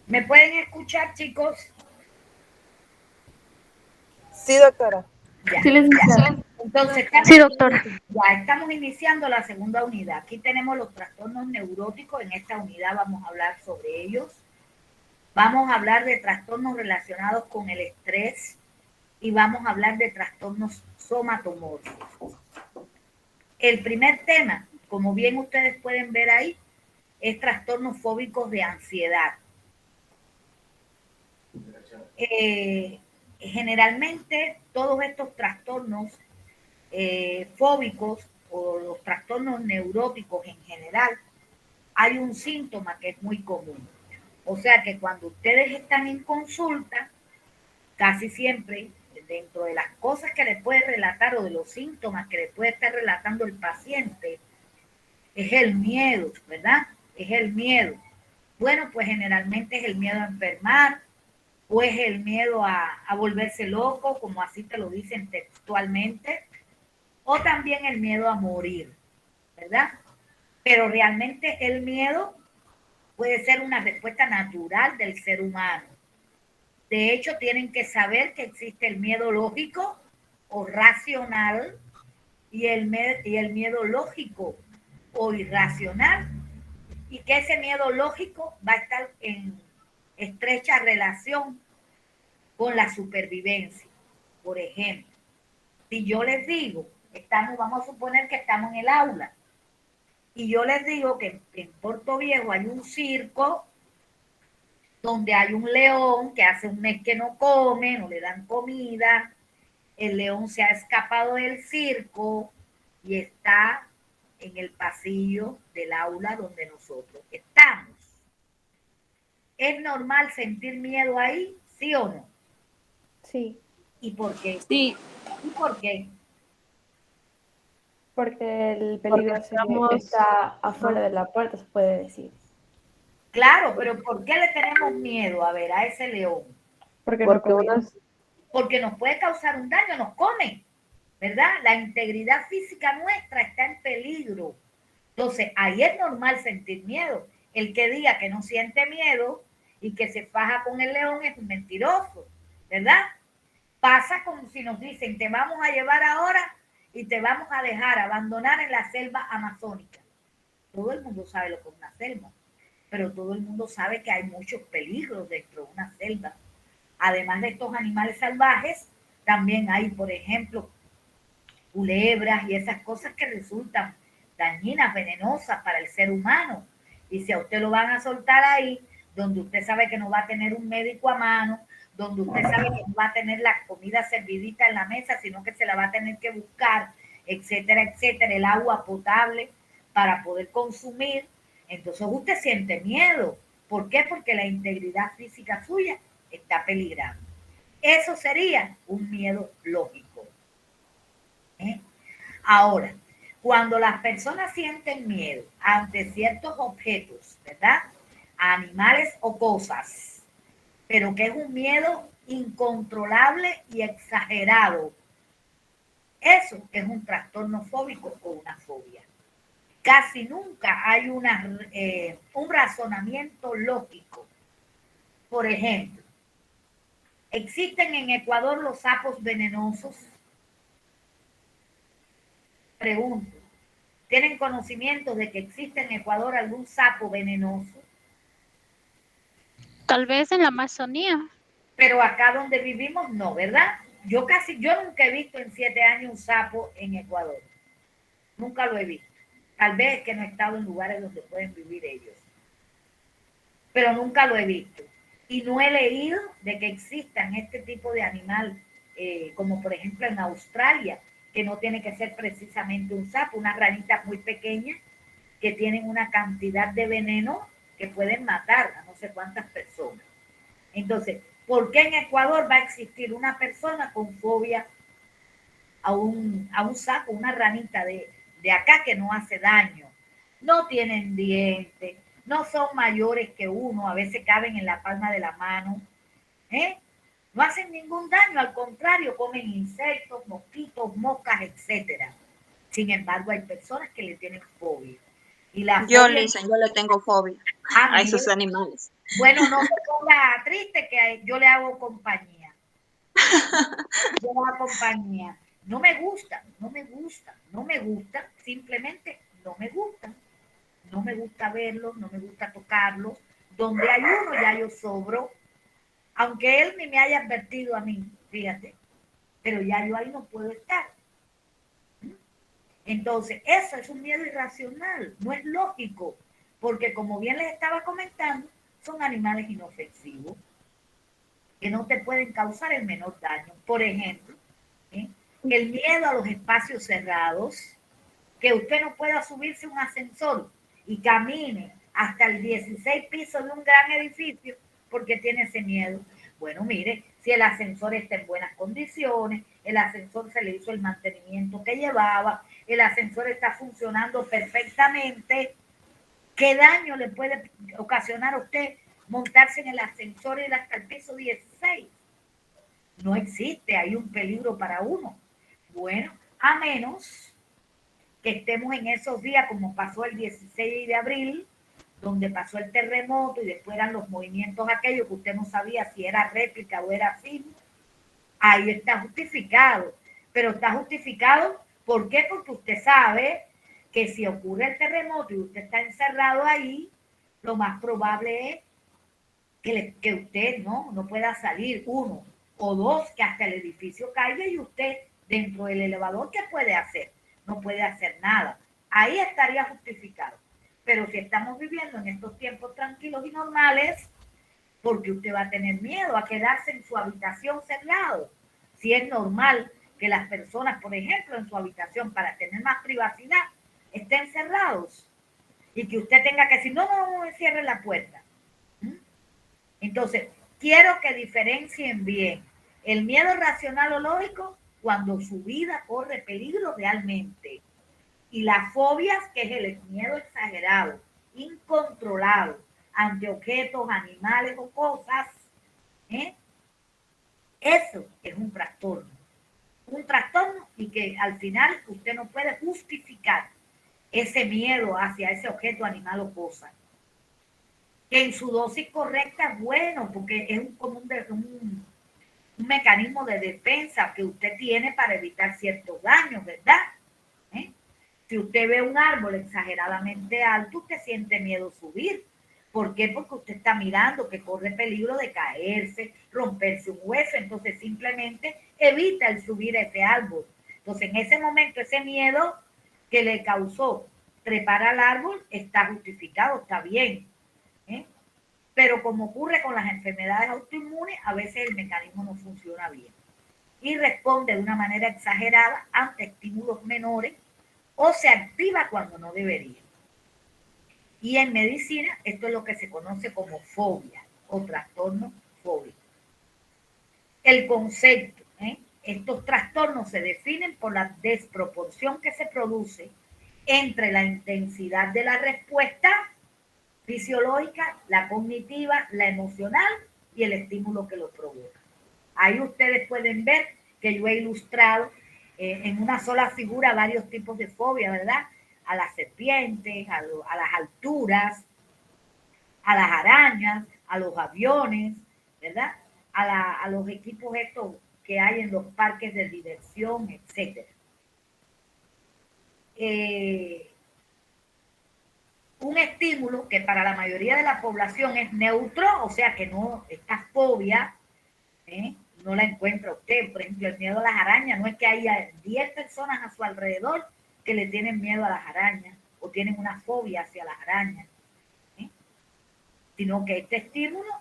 ¿Me pueden escuchar, chicos? Sí, doctora. Ya. Sí, licenciada. Entonces, Sí, doctora. ya estamos iniciando la segunda unidad. Aquí tenemos los trastornos neuróticos. En esta unidad vamos a hablar sobre ellos. Vamos a hablar de trastornos relacionados con el estrés y vamos a hablar de trastornos somatomórficos. El primer tema, como bien ustedes pueden ver ahí, es trastornos fóbicos de ansiedad. Generalmente todos estos trastornos fóbicos o los trastornos neuróticos en general, hay un síntoma que es muy común. O sea que cuando ustedes están en consulta, casi siempre, dentro de las cosas que les puede relatar o de los síntomas que les puede estar relatando el paciente, es el miedo, ¿verdad? Es el miedo. Bueno, pues generalmente es el miedo a enfermar, o es el miedo a volverse loco, como así te lo dicen textualmente, o también el miedo a morir, ¿verdad? Pero realmente el miedo puede ser una respuesta natural del ser humano. De hecho, tienen que saber que existe el miedo lógico o racional y el miedo lógico o irracional, y que ese miedo lógico va a estar en estrecha relación con la supervivencia. Por ejemplo, si yo les digo, vamos a suponer que estamos en el aula, y yo les digo que en Puerto Viejo hay un circo donde hay un león que hace un mes que no come, no le dan comida, el león se ha escapado del circo y está en el pasillo del aula donde nosotros estamos. ¿Es normal sentir miedo ahí, sí o no? Sí. ¿Y por qué? Sí. ¿Y por qué? Porque el Porque peligro estamos está afuera de la puerta, se puede decir. Claro, pero ¿por qué le tenemos miedo a ver a ese león? Porque no porque comemos. unos Porque nos puede causar un daño, nos come, ¿verdad? La integridad física nuestra está en peligro. Entonces, ahí es normal sentir miedo. El que diga que no siente miedo y que se faja con el león es un mentiroso, ¿verdad? Pasa como si nos dicen, te vamos a llevar ahora y te vamos a dejar abandonar en la selva amazónica. Todo el mundo sabe lo que es una selva, pero todo el mundo sabe que hay muchos peligros dentro de una selva. Además de estos animales salvajes, también hay, por ejemplo, culebras y esas cosas que resultan dañinas, venenosas para el ser humano. Y si a usted lo van a soltar ahí, donde usted sabe que no va a tener un médico a mano, donde usted sabe que no va a tener la comida servidita en la mesa, sino que se la va a tener que buscar, etcétera, etcétera, el agua potable para poder consumir, entonces usted siente miedo. ¿Por qué? Porque la integridad física suya está peligrando. Eso sería un miedo lógico. ¿Eh? Ahora, cuando las personas sienten miedo ante ciertos objetos, ¿verdad? A animales o cosas, pero que es un miedo incontrolable y exagerado, eso es un trastorno fóbico o una fobia. Casi nunca hay un razonamiento lógico. Por ejemplo, ¿existen en Ecuador los sapos venenosos? Pregunto. ¿Tienen conocimiento de que existe en Ecuador algún sapo venenoso? Tal vez en la Amazonía. Pero acá donde vivimos no, ¿verdad? Yo nunca he visto en 7 años un sapo en Ecuador. Nunca lo he visto. Tal vez que no he estado en lugares donde pueden vivir ellos. Pero nunca lo he visto. Y no he leído de que existan este tipo de animal, como por ejemplo en Australia, que no tiene que ser precisamente un sapo, unas ranitas muy pequeñas que tienen una cantidad de veneno que pueden matar a no sé cuántas personas. Entonces, ¿por qué en Ecuador va a existir una persona con fobia a un sapo, una ranita de acá que no hace daño? No tienen dientes, no son mayores que uno, a veces caben en la palma de la mano, ¿eh? No hacen ningún daño, al contrario, comen insectos, mosquitos, moscas, etcétera. Sin embargo, hay personas que le tienen fobia. Y la Yo, fobia, Lisa, yo le tengo fobia a esos mire, animales. bueno, no se ponga triste que yo le hago compañía. Yo le hago compañía. No me gustan, no me gustan, no me gustan, simplemente no me gustan. No me gusta verlos, no me gusta tocarlos. Donde hay uno ya yo sobro, aunque él ni me haya advertido a mí, fíjate, pero ya yo ahí no puedo estar. Entonces, eso es un miedo irracional, no es lógico, porque como bien les estaba comentando, son animales inofensivos que no te pueden causar el menor daño. Por ejemplo, ¿eh? El miedo a los espacios cerrados, que usted no pueda subirse a un ascensor y camine hasta el 16 piso de un gran edificio porque tiene ese miedo. Bueno, mire, si el ascensor está en buenas condiciones, el ascensor se le hizo el mantenimiento que llevaba, el ascensor está funcionando perfectamente, ¿qué daño le puede ocasionar a usted montarse en el ascensor y ir hasta el piso 16? No existe, hay un peligro para uno. Bueno, a menos que estemos en esos días como pasó el 16 de abril, donde pasó el terremoto y después eran los movimientos aquellos que usted no sabía si era réplica o era film, ahí está justificado. Pero está justificado, ¿por qué? Porque usted sabe que si ocurre el terremoto y usted está encerrado ahí, lo más probable es que usted no pueda salir, uno, o dos, que hasta el edificio caiga y usted dentro del elevador, ¿qué puede hacer? No puede hacer nada. Ahí estaría justificado. Pero si estamos viviendo en estos tiempos tranquilos y normales, porque usted va a tener miedo a quedarse en su habitación cerrado. Si es normal que las personas, por ejemplo, en su habitación, para tener más privacidad, estén cerrados y que usted tenga que decir, no, cierre la puerta. Entonces, quiero que diferencien bien el miedo racional o lógico cuando su vida corre peligro realmente. Y las fobias, que es el miedo exagerado, incontrolado, ante objetos, animales o cosas, ¿eh? Eso es un trastorno. Un trastorno y que al final usted no puede justificar ese miedo hacia ese objeto, animal o cosa. Que en su dosis correcta es bueno, porque es un mecanismo de defensa que usted tiene para evitar ciertos daños, ¿verdad? ¿Eh? Si usted ve un árbol exageradamente alto, usted siente miedo subir. ¿Por qué? Porque usted está mirando que corre peligro de caerse, romperse un hueso, entonces simplemente evita el subir a ese árbol. Entonces en ese momento ese miedo que le causó trepar al árbol está justificado, está bien. ¿Eh? Pero como ocurre con las enfermedades autoinmunes, a veces el mecanismo no funciona bien y responde de una manera exagerada ante estímulos menores o se activa cuando no debería. Y en medicina esto es lo que se conoce como fobia o trastorno fóbico. El concepto, estos trastornos se definen por la desproporción que se produce entre la intensidad de la respuesta fisiológica, la cognitiva, la emocional y el estímulo que lo provoca. Ahí ustedes pueden ver que yo he ilustrado en una sola figura varios tipos de fobia, ¿verdad? A las serpientes, a las alturas, a las arañas, a los aviones, ¿verdad? A los equipos estos que hay en los parques de diversión, etc. Un estímulo que para la mayoría de la población es neutro, o sea que no, esta fobia, no la encuentra usted. Por ejemplo, el miedo a las arañas, no es que haya 10 personas a su alrededor que le tienen miedo a las arañas o tienen una fobia hacia las arañas, sino que este estímulo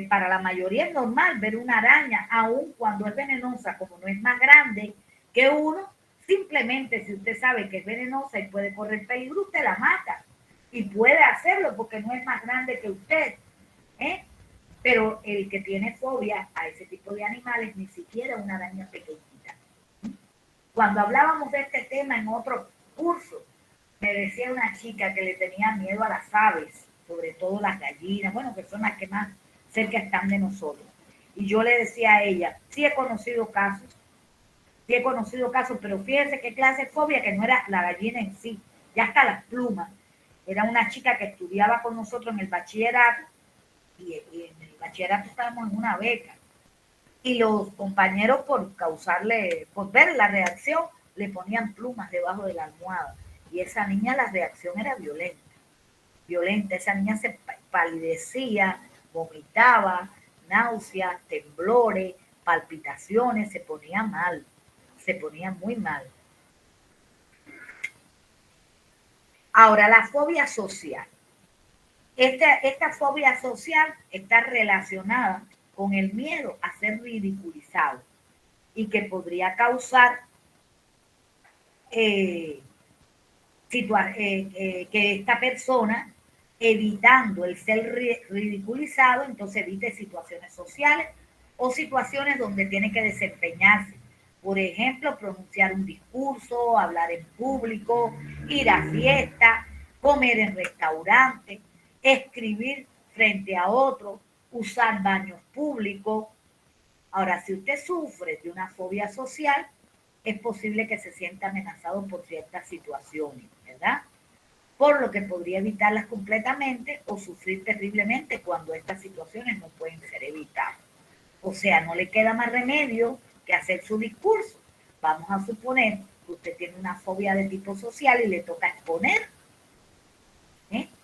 para la mayoría es normal ver una araña, aun cuando es venenosa, como no es más grande que uno, simplemente si usted sabe que es venenosa y puede correr peligro, usted la mata. Y puede hacerlo porque no es más grande que usted. Pero el que tiene fobia a ese tipo de animales, ni siquiera una araña pequeñita. Cuando hablábamos de este tema en otro curso, me decía una chica que le tenía miedo a las aves, sobre todo las gallinas, bueno, que son las que más cerca están de nosotros. Y yo le decía a ella, sí he conocido casos, pero fíjense qué clase de fobia, que no era la gallina en sí, ya hasta las plumas. era una chica que estudiaba con nosotros en el bachillerato, y en el bachillerato estábamos en una beca, y los compañeros por ver la reacción, le ponían plumas debajo de la almohada, y esa niña, la reacción era violenta, esa niña se palidecía, vomitaba, náuseas, temblores, palpitaciones, se ponía muy mal. Ahora, la fobia social. Esta fobia social está relacionada con el miedo a ser ridiculizado y que podría causar que esta persona, evitando el ser ridiculizado, entonces evite situaciones sociales o situaciones donde tiene que desempeñarse. Por ejemplo, pronunciar un discurso, hablar en público, ir a fiestas, comer en restaurantes, escribir frente a otros, usar baños públicos. Ahora, si usted sufre de una fobia social, es posible que se sienta amenazado por ciertas situaciones, ¿verdad? Por lo que podría evitarlas completamente o sufrir terriblemente cuando estas situaciones no pueden ser evitadas. O sea, no le queda más remedio que hacer su discurso. Vamos a suponer que usted tiene una fobia de tipo social y le toca exponer.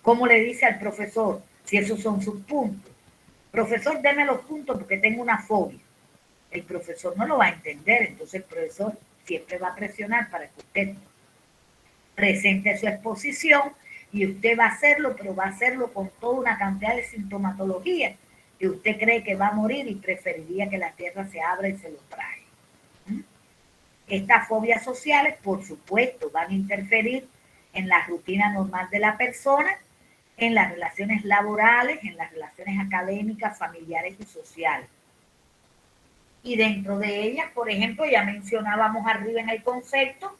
¿Cómo le dice al profesor si esos son sus puntos? Profesor, deme los puntos porque tengo una fobia. El profesor no lo va a entender, entonces el profesor siempre va a presionar para que usted presente su exposición y usted va a hacerlo, pero va a hacerlo con toda una cantidad de sintomatología que usted cree que va a morir y preferiría que la tierra se abra y se lo trague. Estas fobias sociales, por supuesto, van a interferir en la rutina normal de la persona, en las relaciones laborales, en las relaciones académicas, familiares y sociales. Y dentro de ellas, por ejemplo, ya mencionábamos arriba en el concepto,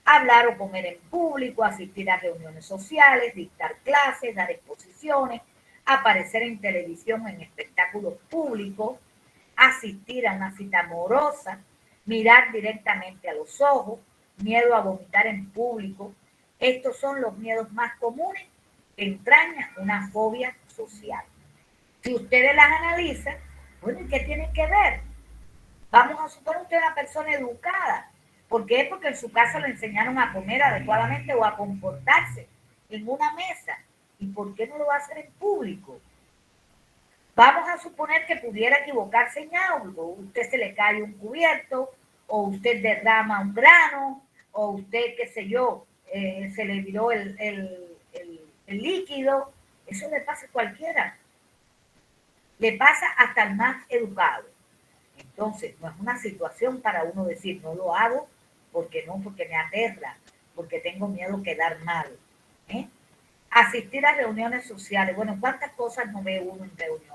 hablar o comer en público, asistir a reuniones sociales, dictar clases, dar exposiciones, aparecer en televisión en espectáculos públicos, asistir a una cita amorosa, mirar directamente a los ojos, miedo a vomitar en público. Estos son los miedos más comunes que entrañan una fobia social. Si ustedes las analizan, bueno, ¿y qué tienen que ver? Vamos a suponer usted una persona educada. ¿Por qué? Porque en su casa le enseñaron a comer adecuadamente o a comportarse en una mesa. ¿Y por qué no lo va a hacer en público? Vamos a suponer que pudiera equivocarse en algo. Usted se le cae un cubierto, o usted derrama un grano, o usted, qué sé yo, se le viró el líquido. Eso le pasa a cualquiera. Le pasa hasta el más educado. Entonces, no es una situación para uno decir, no lo hago, porque me aterra, porque tengo miedo a quedar mal. Asistir a reuniones sociales. Bueno, ¿cuántas cosas no ve uno en reuniones?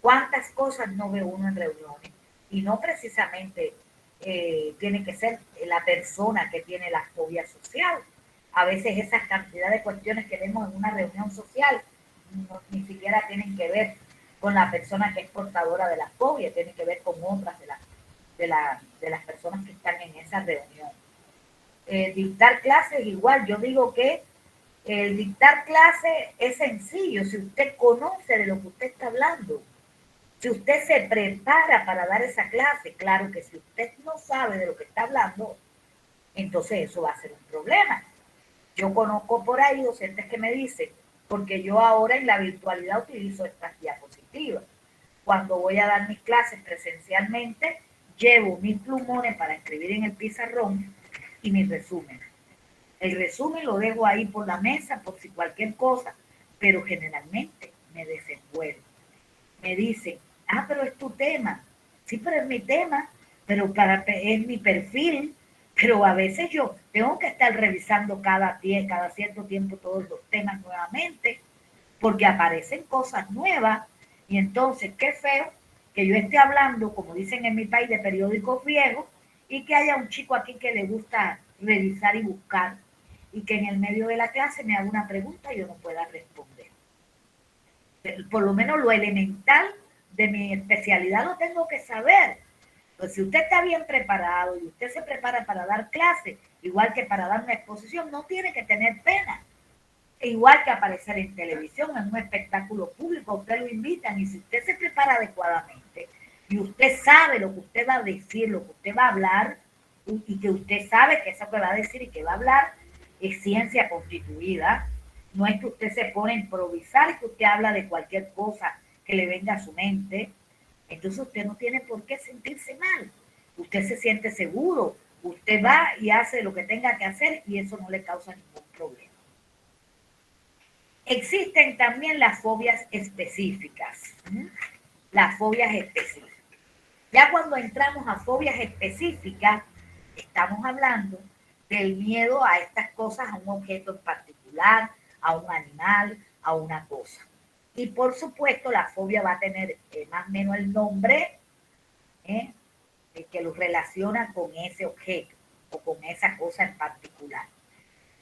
¿Cuántas cosas no ve uno en reuniones? Y no precisamente tiene que ser la persona que tiene la fobia social. A veces esas cantidades de cuestiones que vemos en una reunión social ni siquiera tienen que ver con la persona que es portadora de la fobia, tiene que ver con otras de las personas que están en esa reunión. Dictar clases igual, yo digo que el dictar clases es sencillo, si usted conoce de lo que usted está hablando, si usted se prepara para dar esa clase, claro que si usted no sabe de lo que está hablando, entonces eso va a ser un problema. Yo conozco por ahí docentes que me dicen, porque yo ahora en la virtualidad utilizo estas diapositivas. Cuando voy a dar mis clases presencialmente, llevo mis plumones para escribir en el pizarrón y mis resúmenes. El resumen lo dejo ahí por la mesa por si cualquier cosa, pero generalmente me desenvuelvo. Me dicen, pero es tu tema. Sí, pero es mi tema, pero es mi perfil. Pero a veces yo tengo que estar revisando cada cierto tiempo todos los temas nuevamente, porque aparecen cosas nuevas. Y entonces, qué feo que yo esté hablando, como dicen en mi país, de periódicos viejos, y que haya un chico aquí que le gusta revisar y buscar, y que en el medio de la clase me haga una pregunta y yo no pueda responder. Por lo menos lo elemental de mi especialidad lo tengo que saber. Pues si usted está bien preparado y usted se prepara para dar clases, igual que para dar una exposición, no tiene que tener pena igual que aparecer en televisión, en un espectáculo público, usted lo invitan y si usted se prepara adecuadamente y usted sabe lo que usted va a decir, lo que usted va a hablar y que usted sabe que eso que va a decir y que va a hablar es ciencia constituida, no es que usted se pone a improvisar y que usted habla de cualquier cosa que le venga a su mente, entonces usted no tiene por qué sentirse mal, usted se siente seguro, usted va y hace lo que tenga que hacer y eso no le causa ningún problema. Existen también las fobias específicas. Las fobias específicas. Ya cuando entramos a fobias específicas, estamos hablando del miedo a estas cosas, a un objeto en particular, a un animal, a una cosa. Y por supuesto, la fobia va a tener más o menos el nombre que lo relaciona con ese objeto o con esa cosa en particular.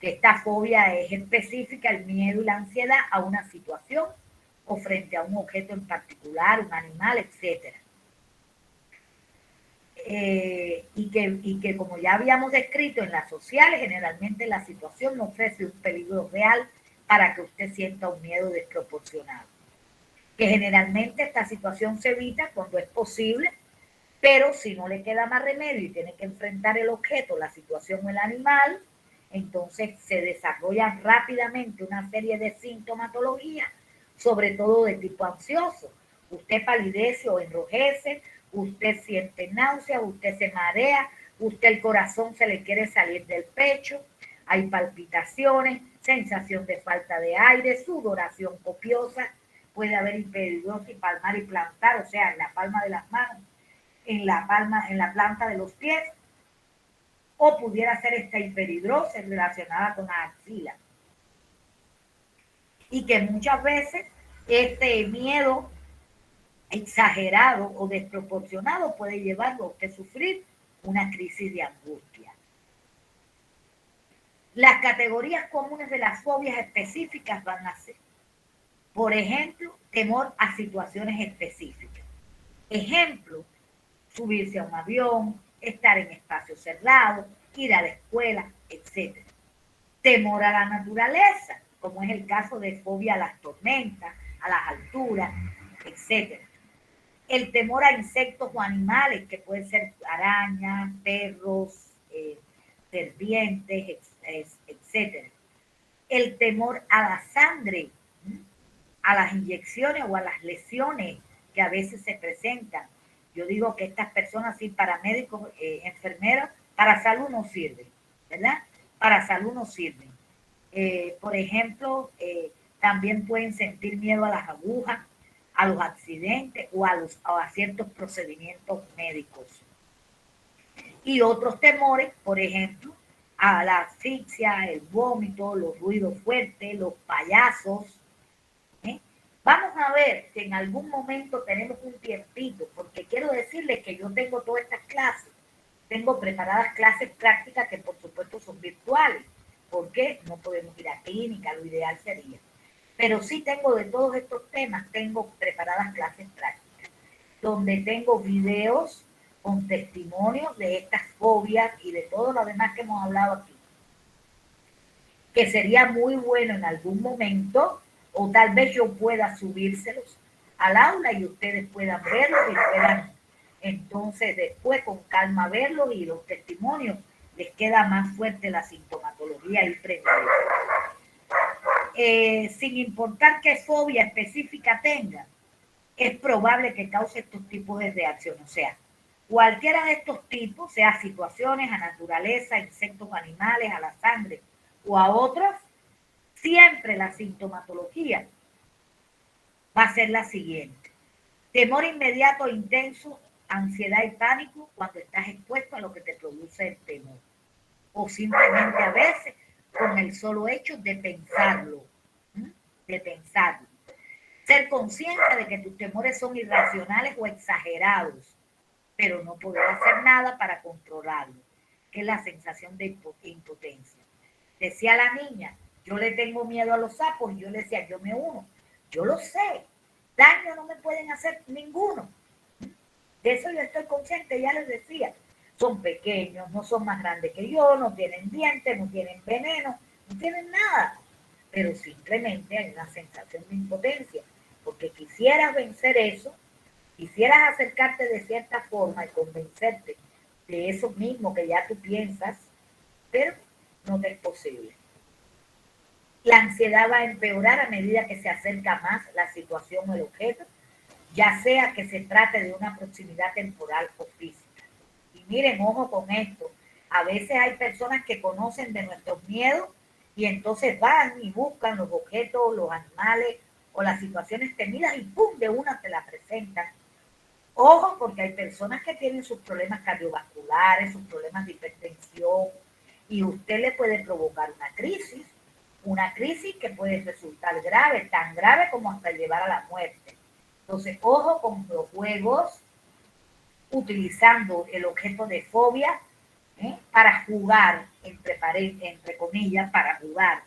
Esta fobia es específica, el miedo y la ansiedad a una situación o frente a un objeto en particular, un animal, etc. Y que como ya habíamos descrito en las sociales, generalmente la situación no ofrece un peligro real para que usted sienta un miedo desproporcionado. Que generalmente esta situación se evita cuando es posible, pero si no le queda más remedio y tiene que enfrentar el objeto, la situación o el animal, entonces se desarrollan rápidamente una serie de sintomatologías, sobre todo de tipo ansioso. Usted palidece o enrojece, usted siente náuseas, usted se marea, usted el corazón se le quiere salir del pecho, hay palpitaciones, sensación de falta de aire, sudoración copiosa, puede haber hiperhidrosis palmar y plantar, o sea, en la palma de las manos, en la planta de los pies, o pudiera ser esta hiperhidrosis relacionada con la axila. Y que muchas veces este miedo exagerado o desproporcionado puede llevarlo a usted a sufrir una crisis de angustia. Las categorías comunes de las fobias específicas van a ser, por ejemplo, temor a situaciones específicas. Ejemplo, subirse a un avión, estar en espacios cerrados, ir a la escuela, etc. Temor a la naturaleza, como es el caso de fobia a las tormentas, a las alturas, etc. El temor a insectos o animales, que pueden ser arañas, perros, serpientes, etc. El temor a la sangre, a las inyecciones o a las lesiones que a veces se presentan. Yo digo que estas personas, sí, paramédicos, enfermeros, para salud no sirven, ¿verdad? Para salud no sirven. Por ejemplo, también pueden sentir miedo a las agujas, a los accidentes o a ciertos procedimientos médicos. Y otros temores, por ejemplo, a la asfixia, el vómito, los ruidos fuertes, los payasos. Vamos a ver si en algún momento tenemos un tiempito, porque quiero decirles que yo tengo todas estas clases. Tengo preparadas clases prácticas que por supuesto son virtuales, porque no podemos ir a clínica, lo ideal sería. Pero sí tengo de todos estos temas, tengo preparadas clases prácticas, donde tengo videos con testimonios de estas fobias y de todo lo demás que hemos hablado aquí. Que sería muy bueno en algún momento, o tal vez yo pueda subírselos al aula y ustedes puedan verlos y puedan entonces después con calma verlos y los testimonios les queda más fuerte la sintomatología y prendida. Sin importar qué fobia específica tenga, es probable que cause estos tipos de reacciones. O sea, cualquiera de estos tipos, sea situaciones, a naturaleza, insectos, animales, a la sangre o a otros, siempre la sintomatología va a ser la siguiente. Temor inmediato, intenso, ansiedad y pánico cuando estás expuesto a lo que te produce el temor. O simplemente a veces con el solo hecho de pensarlo. De pensarlo. Ser consciente de que tus temores son irracionales o exagerados, pero no poder hacer nada para controlarlo, que es la sensación de impotencia. Decía la niña, yo le tengo miedo a los sapos, y yo le decía, yo me uno. Yo lo sé, daño no me pueden hacer ninguno. De eso yo estoy consciente, ya les decía. Son pequeños, no son más grandes que yo, no tienen dientes, no tienen veneno, no tienen nada. pero simplemente hay una sensación de impotencia, porque quisieras vencer eso, quisieras acercarte de cierta forma y convencerte de eso mismo que ya tú piensas, pero no te es posible. La ansiedad va a empeorar a medida que se acerca más la situación o el objeto, ya sea que se trate de una proximidad temporal o física. Y miren, ojo con esto, a veces hay personas que conocen de nuestros miedos y entonces van y buscan los objetos, los animales o las situaciones temidas y ¡pum!, de una te la presentan. Ojo, porque hay personas que tienen sus problemas cardiovasculares, sus problemas de hipertensión, y usted le puede provocar una crisis que puede resultar grave, tan grave como hasta llevar a la muerte. Entonces, ojo con los juegos, utilizando el objeto de fobia para jugar, entre comillas, para jugar.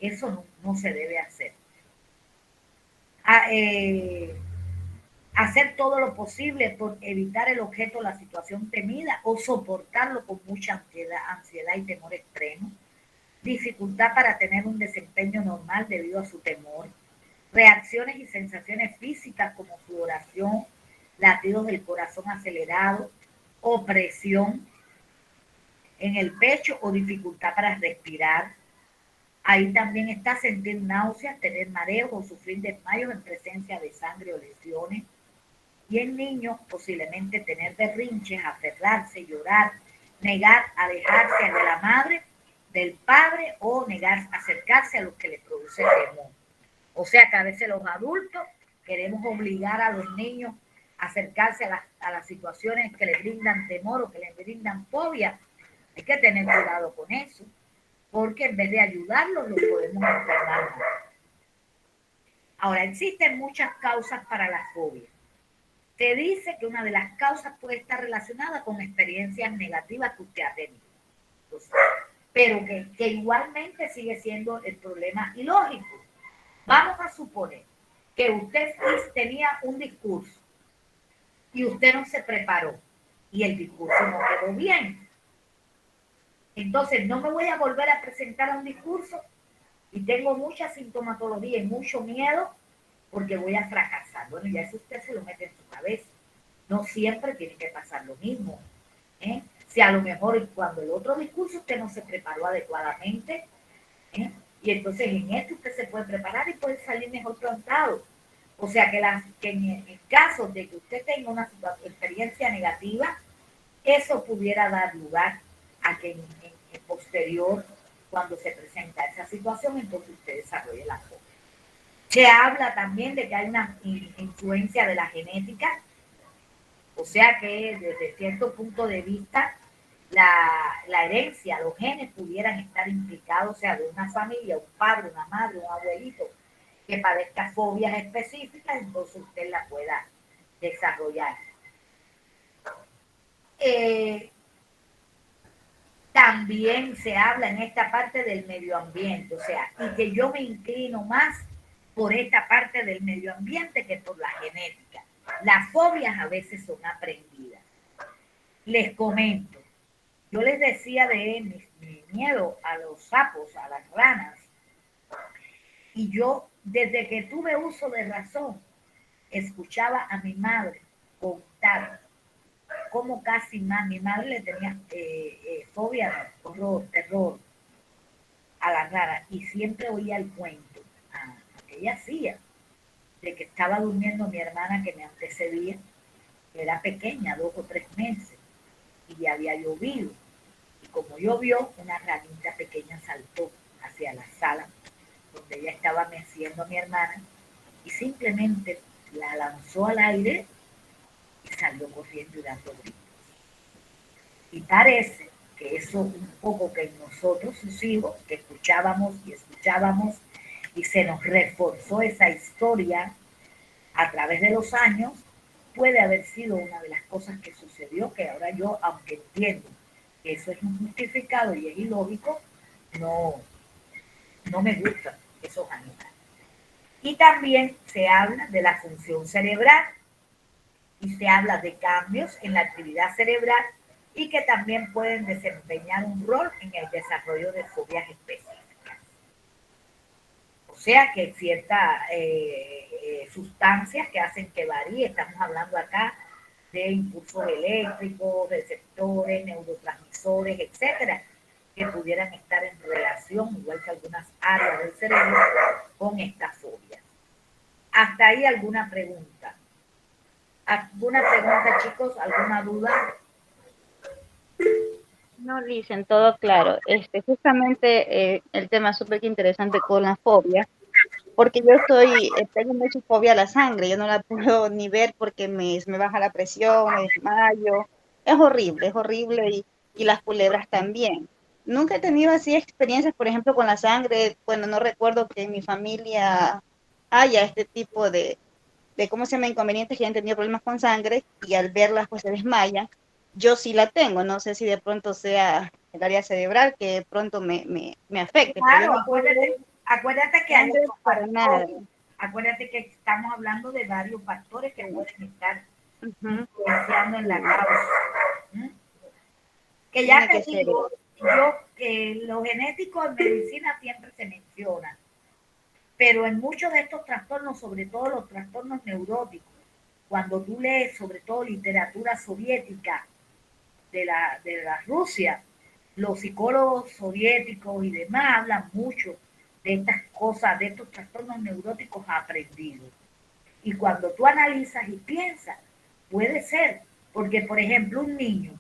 Eso no se debe hacer. Hacer todo lo posible por evitar el objeto o la situación temida o soportarlo con mucha ansiedad y temor extremo. Dificultad para tener un desempeño normal debido a su temor. Reacciones y sensaciones físicas como sudoración, latidos del corazón acelerado, opresión en el pecho o dificultad para respirar. Ahí también está sentir náuseas, tener mareos o sufrir desmayos en presencia de sangre o lesiones. Y en niños posiblemente tener berrinches, aferrarse, llorar, negar alejarse de la madre, del padre o negar acercarse a los que les produce temor. O sea que a veces los adultos queremos obligar a los niños a acercarse a las situaciones que les brindan temor o que les brindan fobia. Hay que tener cuidado con eso, porque en vez de ayudarlos, los podemos enfermar más. Ahora, existen muchas causas para la fobia. Se dice que una de las causas puede estar relacionada con experiencias negativas que usted ha tenido. Entonces, pero que igualmente sigue siendo el problema ilógico. Vamos a suponer que usted tenía un discurso y usted no se preparó y el discurso no quedó bien. Entonces, no me voy a volver a presentar a un discurso y tengo mucha sintomatología y mucho miedo porque voy a fracasar. Bueno, ya eso usted se lo mete en su cabeza. No siempre tiene que pasar lo mismo. Si a lo mejor cuando el otro discurso usted no se preparó adecuadamente, y entonces en esto usted se puede preparar y puede salir mejor plantado. O sea que en el caso de que usted tenga una experiencia negativa, eso pudiera dar lugar a que en posterior, cuando se presenta esa situación, entonces usted desarrolle la fobia. Se habla también de que hay una influencia de la genética, o sea que desde cierto punto de vista la herencia, los genes pudieran estar implicados, o sea, de una familia, un padre, una madre, un abuelito que padezca fobias específicas, entonces usted la pueda desarrollar. También se habla en esta parte del medio ambiente, o sea, y que yo me inclino más por esta parte del medio ambiente que por la genética. Las fobias a veces son aprendidas. Les comento, yo les decía de mi miedo a los sapos, a las ranas, y yo desde que tuve uso de razón, escuchaba a mi madre contar cómo casi más mi madre le tenía fobia, horror, terror a las ranas, y siempre oía el cuento que ella hacía de que estaba durmiendo mi hermana que me antecedía, que era pequeña, 2 o 3 meses, y ya había llovido. Y como llovió, una ranita pequeña saltó hacia la sala donde ella estaba meciendo a mi hermana y simplemente la lanzó al aire y salió corriendo y dando gritos. Y parece que eso un poco que nosotros, sus hijos, que escuchábamos y se nos reforzó esa historia a través de los años, puede haber sido una de las cosas que sucedió, que ahora yo, aunque entiendo que eso es injustificado y es ilógico, no me gustan esos animales. Y también se habla de la función cerebral y se habla de cambios en la actividad cerebral y que también pueden desempeñar un rol en el desarrollo de fobias específicas. sea que ciertas sustancias que hacen que varíe, estamos hablando acá de impulsos eléctricos, receptores, neurotransmisores, etcétera, que pudieran estar en relación, igual que algunas áreas del cerebro, con estas fobias. Hasta ahí alguna pregunta. ¿Alguna pregunta, chicos? ¿Alguna duda? No, dicen todo claro. Justamente el tema súper interesante con la fobia, porque yo tengo mucha fobia a la sangre, yo no la puedo ni ver porque me baja la presión, me desmayo. Es horrible y las culebras también. Nunca he tenido así experiencias, por ejemplo, con la sangre. Bueno, no recuerdo que en mi familia haya este tipo de cómo se llama, inconvenientes, que han tenido problemas con sangre y al verlas pues se desmayan. Yo sí la tengo, no sé si de pronto sea el área cerebral que de pronto me afecte, pero yo Claro, no puedo ver acuérdate que hay sangre otros para nada. factores. Acuérdate que estamos hablando de varios factores que pueden estar Ujú. influenciando en la Sí, causa. ¿Mm? Que ya tiene te que ser digo, eso. yo que lo genético en medicina siempre se menciona, pero en muchos de estos trastornos, sobre todo los trastornos neuróticos, cuando tú lees sobre todo literatura soviética de la Rusia, los psicólogos soviéticos y demás hablan mucho de estas cosas, de estos trastornos neuróticos aprendidos. Y cuando tú analizas y piensas, puede ser, porque por ejemplo un niño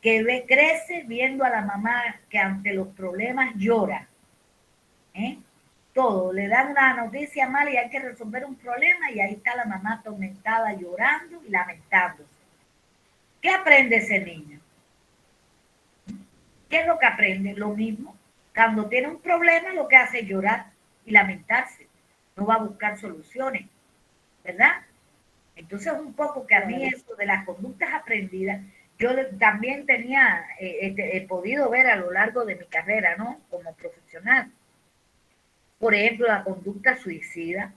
que crece viendo a la mamá que ante los problemas llora, ¿eh? Todo, le dan una noticia mala y hay que resolver un problema y ahí está la mamá atormentada llorando y lamentándose. ¿Qué aprende ese niño? ¿Qué es lo que aprende? Lo mismo. Cuando tiene un problema, lo que hace es llorar y lamentarse. No va a buscar soluciones, ¿verdad? Entonces, un poco que a mí eso de las conductas aprendidas, yo también he podido ver a lo largo de mi carrera, ¿no? Como profesional. Por ejemplo, la conducta suicida,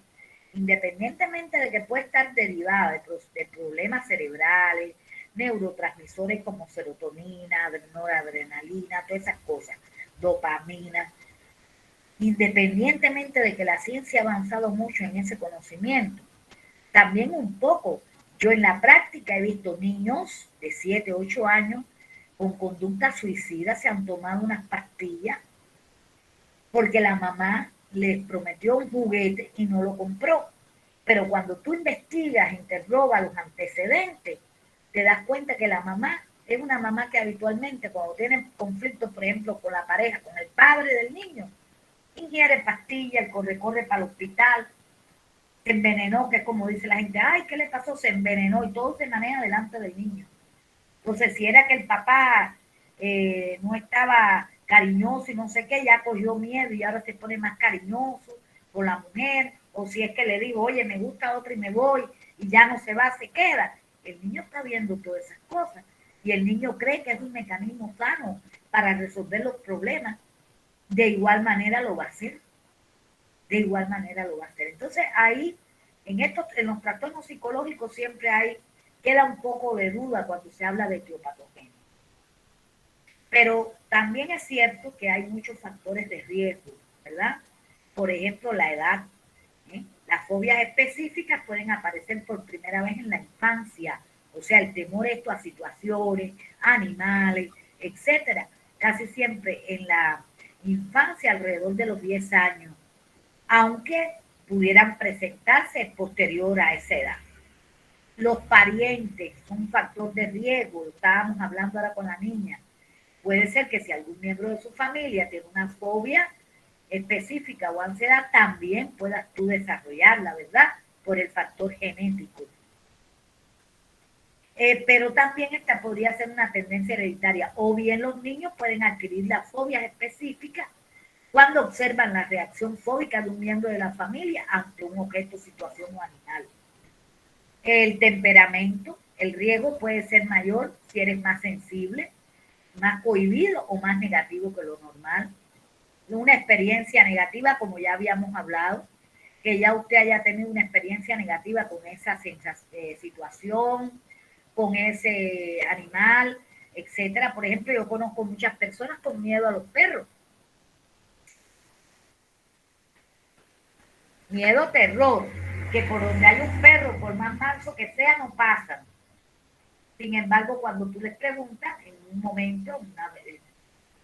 independientemente de que puede estar derivada de problemas cerebrales, neurotransmisores como serotonina, noradrenalina, todas esas cosas, dopamina, independientemente de que la ciencia ha avanzado mucho en ese conocimiento, también un poco, yo en la práctica he visto niños de 7, 8 años con conducta suicida, se han tomado unas pastillas porque la mamá les prometió un juguete y no lo compró. Pero cuando tú investigas, interrogas los antecedentes, te das cuenta que la mamá es una mamá que habitualmente cuando tiene conflictos, por ejemplo, con la pareja, con el padre del niño, ingiere pastillas, el corre para el hospital, se envenenó, que es como dice la gente, ay, ¿qué le pasó? Se envenenó y todo se maneja delante del niño. Entonces, si era que el papá no estaba cariñoso y no sé qué, ya cogió miedo y ahora se pone más cariñoso con la mujer, o si es que le digo, oye, me gusta otra y me voy, y ya no se va, se queda. El niño está viendo todas esas cosas y el niño cree que es un mecanismo sano para resolver los problemas. De igual manera lo va a hacer. De igual manera lo va a hacer. Entonces ahí, en los trastornos psicológicos siempre queda un poco de duda cuando se habla de etiopatogenia. Pero también es cierto que hay muchos factores de riesgo, ¿verdad? Por ejemplo, la edad. Las fobias específicas pueden aparecer por primera vez en la infancia, o sea, el temor esto a situaciones, animales, etcétera, casi siempre en la infancia alrededor de los 10 años, aunque pudieran presentarse posterior a esa edad. Los parientes son un factor de riesgo, estábamos hablando ahora con la niña. Puede ser que si algún miembro de su familia tiene una fobia específica o ansiedad, también puedas tú desarrollarla, ¿verdad? Por el factor genético. Pero también esta podría ser una tendencia hereditaria. O bien los niños pueden adquirir las fobias específicas cuando observan la reacción fóbica de un miembro de la familia ante un objeto, situación o animal. El temperamento, el riesgo puede ser mayor si eres más sensible, más cohibido o más negativo que lo normal. Una experiencia negativa, como ya habíamos hablado, que ya usted haya tenido una experiencia negativa con esa situación, con ese animal, etcétera. Por ejemplo, yo conozco muchas personas con miedo a los perros. Miedo, terror, que por donde hay un perro, por más manso que sea, no pasan. Sin embargo, cuando tú les preguntas, en un momento, una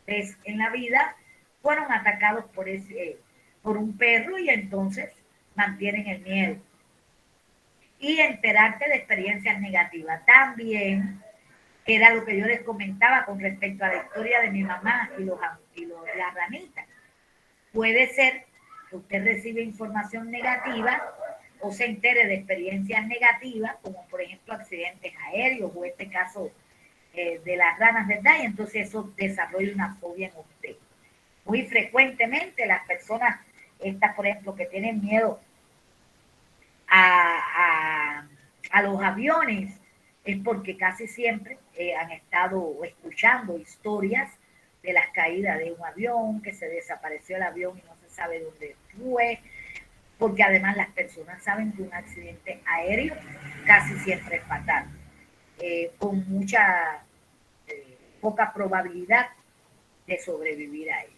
vez en la vida, fueron atacados por un perro y entonces mantienen el miedo. Y enterarte de experiencias negativas. También, que era lo que yo les comentaba con respecto a la historia de mi mamá y las ranitas. Puede ser que usted reciba información negativa o se entere de experiencias negativas, como por ejemplo accidentes aéreos o este caso de las ranas, ¿verdad? Y entonces eso desarrolla una fobia en usted. Muy frecuentemente las personas, estas por ejemplo, que tienen miedo a los aviones, es porque casi siempre han estado escuchando historias de las caídas de un avión, que se desapareció el avión y no se sabe dónde fue, porque además las personas saben que un accidente aéreo casi siempre es fatal, con mucha poca probabilidad de sobrevivir a ellos.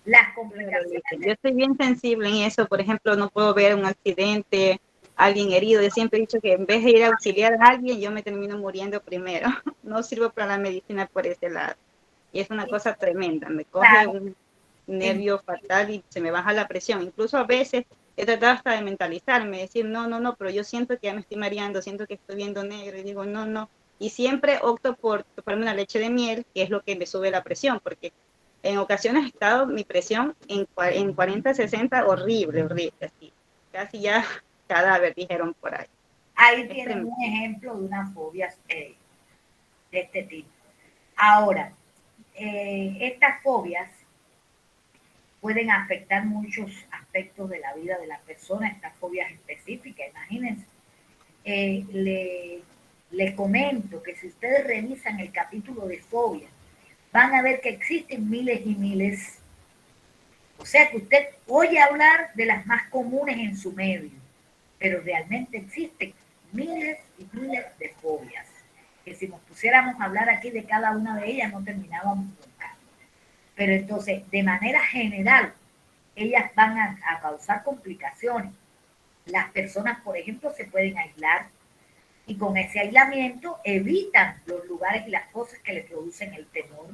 Las complicaciones. Yo estoy bien sensible en eso, por ejemplo, no puedo ver un accidente, alguien herido. Yo siempre he dicho que en vez de ir a auxiliar a alguien, yo me termino muriendo primero. No sirvo para la medicina por ese lado. Y es una cosa tremenda, me coge un nervio fatal y se me baja la presión. Incluso a veces he tratado hasta de mentalizarme, decir, no, pero yo siento que ya me estoy mareando, siento que estoy viendo negro, y digo, no. Y siempre opto por tomarme una leche de miel, que es lo que me sube la presión, porque en ocasiones ha estado mi presión en 40, 60, horrible, así. Casi ya cadáver, dijeron por ahí. Ahí tienen un ejemplo de una fobia de este tipo. Ahora, estas fobias pueden afectar muchos aspectos de la vida de la persona, estas fobias específicas, imagínense. Le comento que si ustedes revisan el capítulo de fobias, van a ver que existen miles y miles. O sea que usted oye hablar de las más comunes en su medio, pero realmente existen miles y miles de fobias, que si nos pusiéramos a hablar aquí de cada una de ellas no terminábamos nunca. Pero entonces, de manera general, ellas van a causar complicaciones. Las personas, por ejemplo, se pueden aislar y con ese aislamiento evitan los lugares y las cosas que le producen el temor.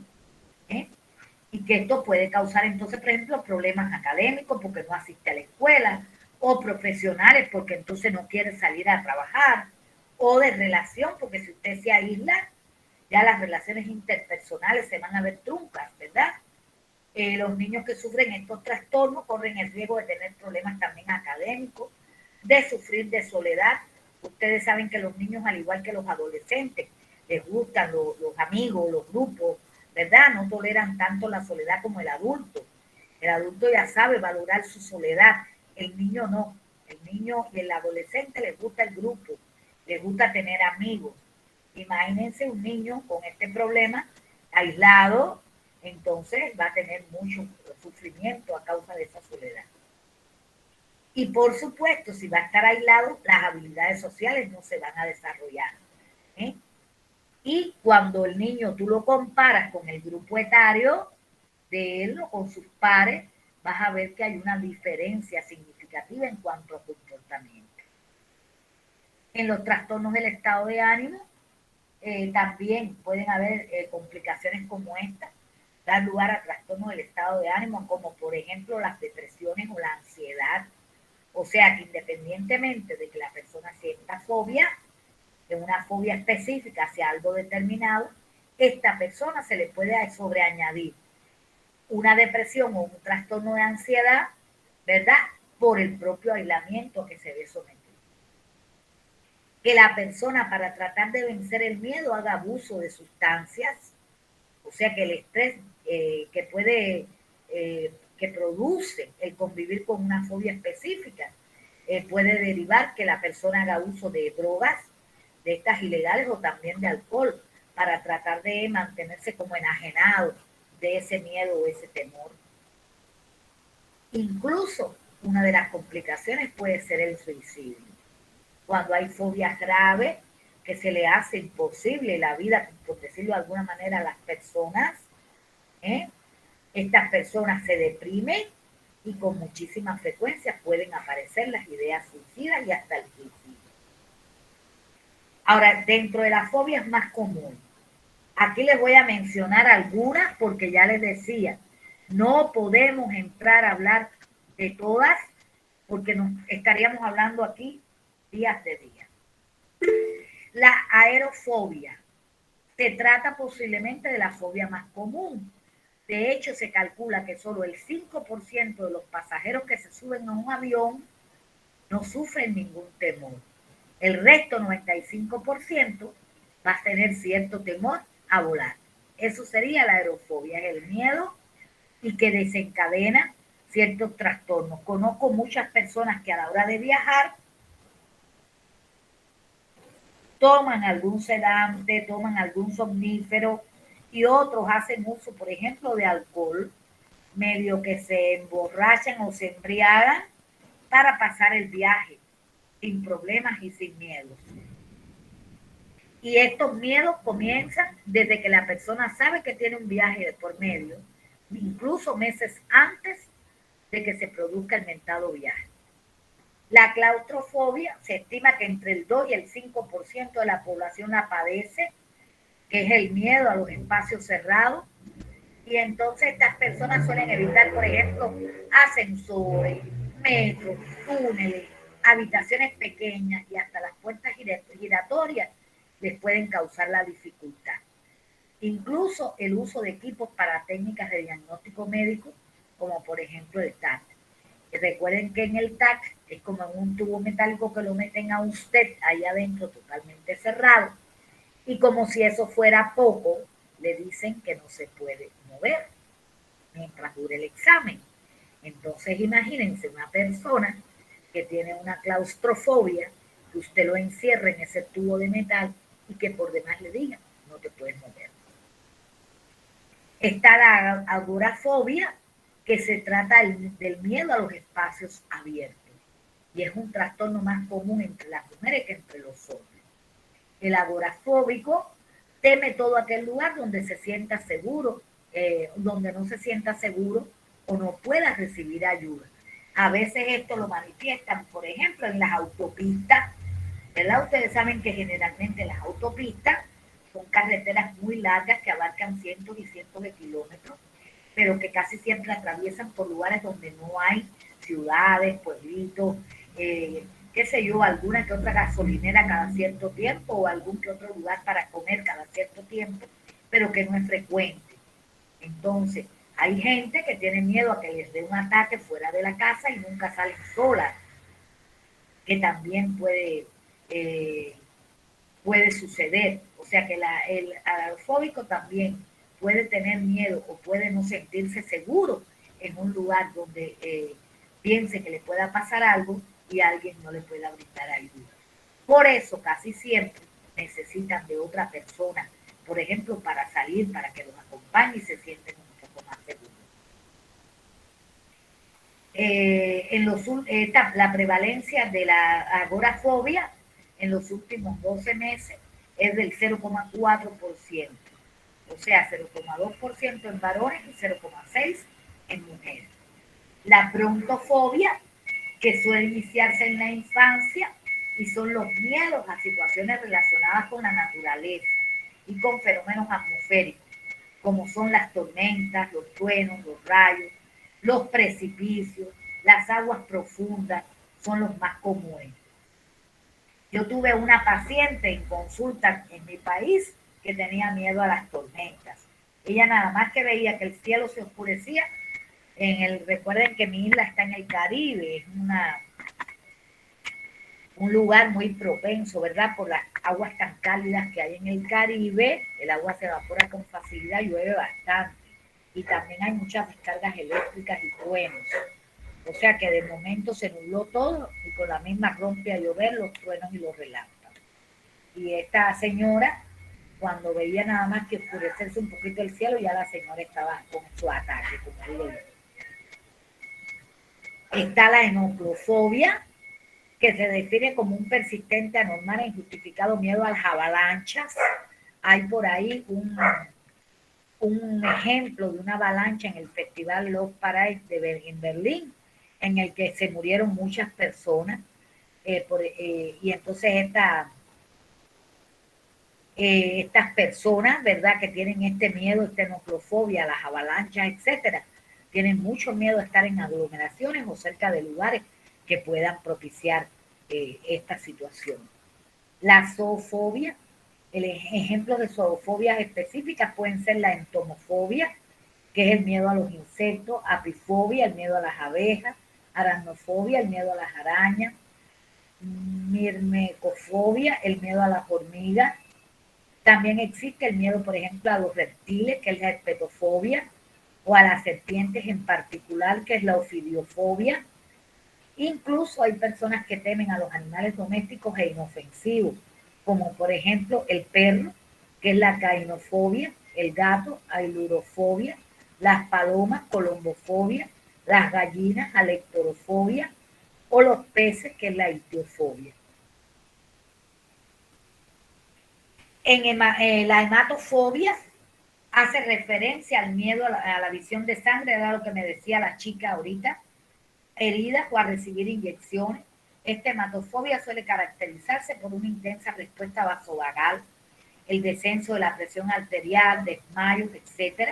Y que esto puede causar entonces, por ejemplo, problemas académicos porque no asiste a la escuela, o profesionales porque entonces no quiere salir a trabajar, o de relación porque si usted se aísla, ya las relaciones interpersonales se van a ver truncas, ¿verdad? Los niños que sufren estos trastornos corren el riesgo de tener problemas también académicos, de sufrir de soledad. Ustedes saben que los niños, al igual que los adolescentes, les gustan los amigos, los grupos, ¿verdad? No toleran tanto la soledad como el adulto. El adulto ya sabe valorar su soledad, el niño no. El niño y el adolescente les gusta el grupo, les gusta tener amigos. Imagínense un niño con este problema, aislado, entonces va a tener mucho sufrimiento a causa de esa soledad. Y por supuesto, si va a estar aislado, las habilidades sociales no se van a desarrollar. Y cuando el niño tú lo comparas con el grupo etario de él o con sus pares, vas a ver que hay una diferencia significativa en cuanto a comportamiento. En los trastornos del estado de ánimo, también pueden haber complicaciones como esta, dar lugar a trastornos del estado de ánimo, como por ejemplo las depresiones o la ansiedad. O sea que independientemente de que la persona sienta fobia, de una fobia específica hacia algo determinado, esta persona se le puede sobreañadir una depresión o un trastorno de ansiedad, ¿verdad? Por el propio aislamiento que se ve sometido. Que la persona, para tratar de vencer el miedo, haga abuso de sustancias, o sea que el estrés que produce el convivir con una fobia específica puede derivar que la persona haga uso de drogas, de estas ilegales o también de alcohol, para tratar de mantenerse como enajenado de ese miedo o ese temor. Incluso una de las complicaciones puede ser el suicidio. Cuando hay fobias graves que se le hace imposible la vida, por decirlo de alguna manera, a las personas, estas personas se deprimen y con muchísima frecuencia pueden aparecer las ideas suicidas y hasta el suicidio. Ahora, dentro de las fobias más comunes, aquí les voy a mencionar algunas porque ya les decía, no podemos entrar a hablar de todas porque nos estaríamos hablando aquí días de día. La aerofobia se trata posiblemente de la fobia más común. De hecho, se calcula que solo el 5% de los pasajeros que se suben a un avión no sufren ningún temor. El resto, 95%, va a tener cierto temor a volar. Eso sería la aerofobia, es el miedo y que desencadena ciertos trastornos. Conozco muchas personas que a la hora de viajar toman algún sedante, toman algún somnífero y otros hacen uso, por ejemplo, de alcohol, medio que se emborrachan o se embriagan para pasar el viaje sin problemas y sin miedos. Y estos miedos comienzan desde que la persona sabe que tiene un viaje de por medio, incluso meses antes de que se produzca el mentado viaje. La claustrofobia se estima que entre el 2 y el 5% de la población la padece, que es el miedo a los espacios cerrados. Y entonces estas personas suelen evitar, por ejemplo, ascensores, metros, túneles, habitaciones pequeñas y hasta las puertas giratorias les pueden causar la dificultad. Incluso el uso de equipos para técnicas de diagnóstico médico, como por ejemplo el TAC. Recuerden que en el TAC es como en un tubo metálico que lo meten a usted ahí adentro totalmente cerrado. Y como si eso fuera poco, le dicen que no se puede mover mientras dure el examen. Entonces imagínense una persona que tiene una claustrofobia, que usted lo encierre en ese tubo de metal y que por demás le diga, no te puedes mover. Está la agorafobia, que se trata del miedo a los espacios abiertos y es un trastorno más común entre las mujeres que entre los hombres. El agorafóbico teme todo aquel lugar donde se sienta seguro, donde no se sienta seguro o no pueda recibir ayuda. A veces esto lo manifiestan, por ejemplo, en las autopistas, ¿verdad? Ustedes saben que generalmente las autopistas son carreteras muy largas que abarcan cientos y cientos de kilómetros, pero que casi siempre atraviesan por lugares donde no hay ciudades, pueblitos, qué sé yo, alguna que otra gasolinera cada cierto tiempo o algún que otro lugar para comer cada cierto tiempo, pero que no es frecuente. Entonces, hay gente que tiene miedo a que les dé un ataque fuera de la casa y nunca salen solas, que también puede suceder. O sea que el agorafóbico también puede tener miedo o puede no sentirse seguro en un lugar donde piense que le pueda pasar algo y alguien no le pueda brindar ayuda. Por eso casi siempre necesitan de otra persona, por ejemplo, para salir, para que los acompañe y se sienten un poco más seguros. La prevalencia de la agorafobia en los últimos 12 meses es del 0,4%, o sea, 0,2% en varones y 0,6% en mujeres. La brontofobia, que suele iniciarse en la infancia y son los miedos a situaciones relacionadas con la naturaleza y con fenómenos atmosféricos, como son las tormentas, los truenos, los rayos, los precipicios, las aguas profundas, son los más comunes. Yo tuve una paciente en consulta en mi país que tenía miedo a las tormentas. Ella nada más que veía que el cielo se oscurecía, recuerden que mi isla está en el Caribe, es un lugar muy propenso, ¿verdad? Por las aguas tan cálidas que hay en el Caribe, el agua se evapora con facilidad, llueve bastante. Y también hay muchas descargas eléctricas y truenos. O sea que de momento se nubló todo y con la misma rompe a llover los truenos y los relámpagos. Y esta señora, cuando veía nada más que oscurecerse un poquito el cielo, ya la señora estaba con su ataque, con el león. Está la enoclofobia, que se define como un persistente, anormal e injustificado miedo a las avalanchas. Hay por ahí un un ejemplo de una avalancha en el Festival Love Parade en Berlín, en el que se murieron muchas personas. Y entonces estas personas, ¿verdad?, que tienen este miedo, esta noclofobia, las avalanchas, etcétera, tienen mucho miedo de estar en aglomeraciones o cerca de lugares que puedan propiciar esta situación. La zoofobia, ejemplos de zoofobias específicas pueden ser la entomofobia, que es el miedo a los insectos, apifobia, el miedo a las abejas, aracnofobia, el miedo a las arañas, mirmecofobia, el miedo a las hormigas. También existe el miedo, por ejemplo, a los reptiles, que es la herpetofobia, o a las serpientes en particular, que es la ofidiofobia. Incluso hay personas que temen a los animales domésticos e inofensivos, como por ejemplo el perro, que es la cainofobia, el gato, ailurofobia, las palomas, colombofobia, las gallinas, alectorofobia, o los peces, que es la ictiofobia. La hematofobia hace referencia al miedo a la visión de sangre, era lo que me decía la chica ahorita, heridas o a recibir inyecciones. Esta hematofobia suele caracterizarse por una intensa respuesta vasovagal, el descenso de la presión arterial, desmayos, etc.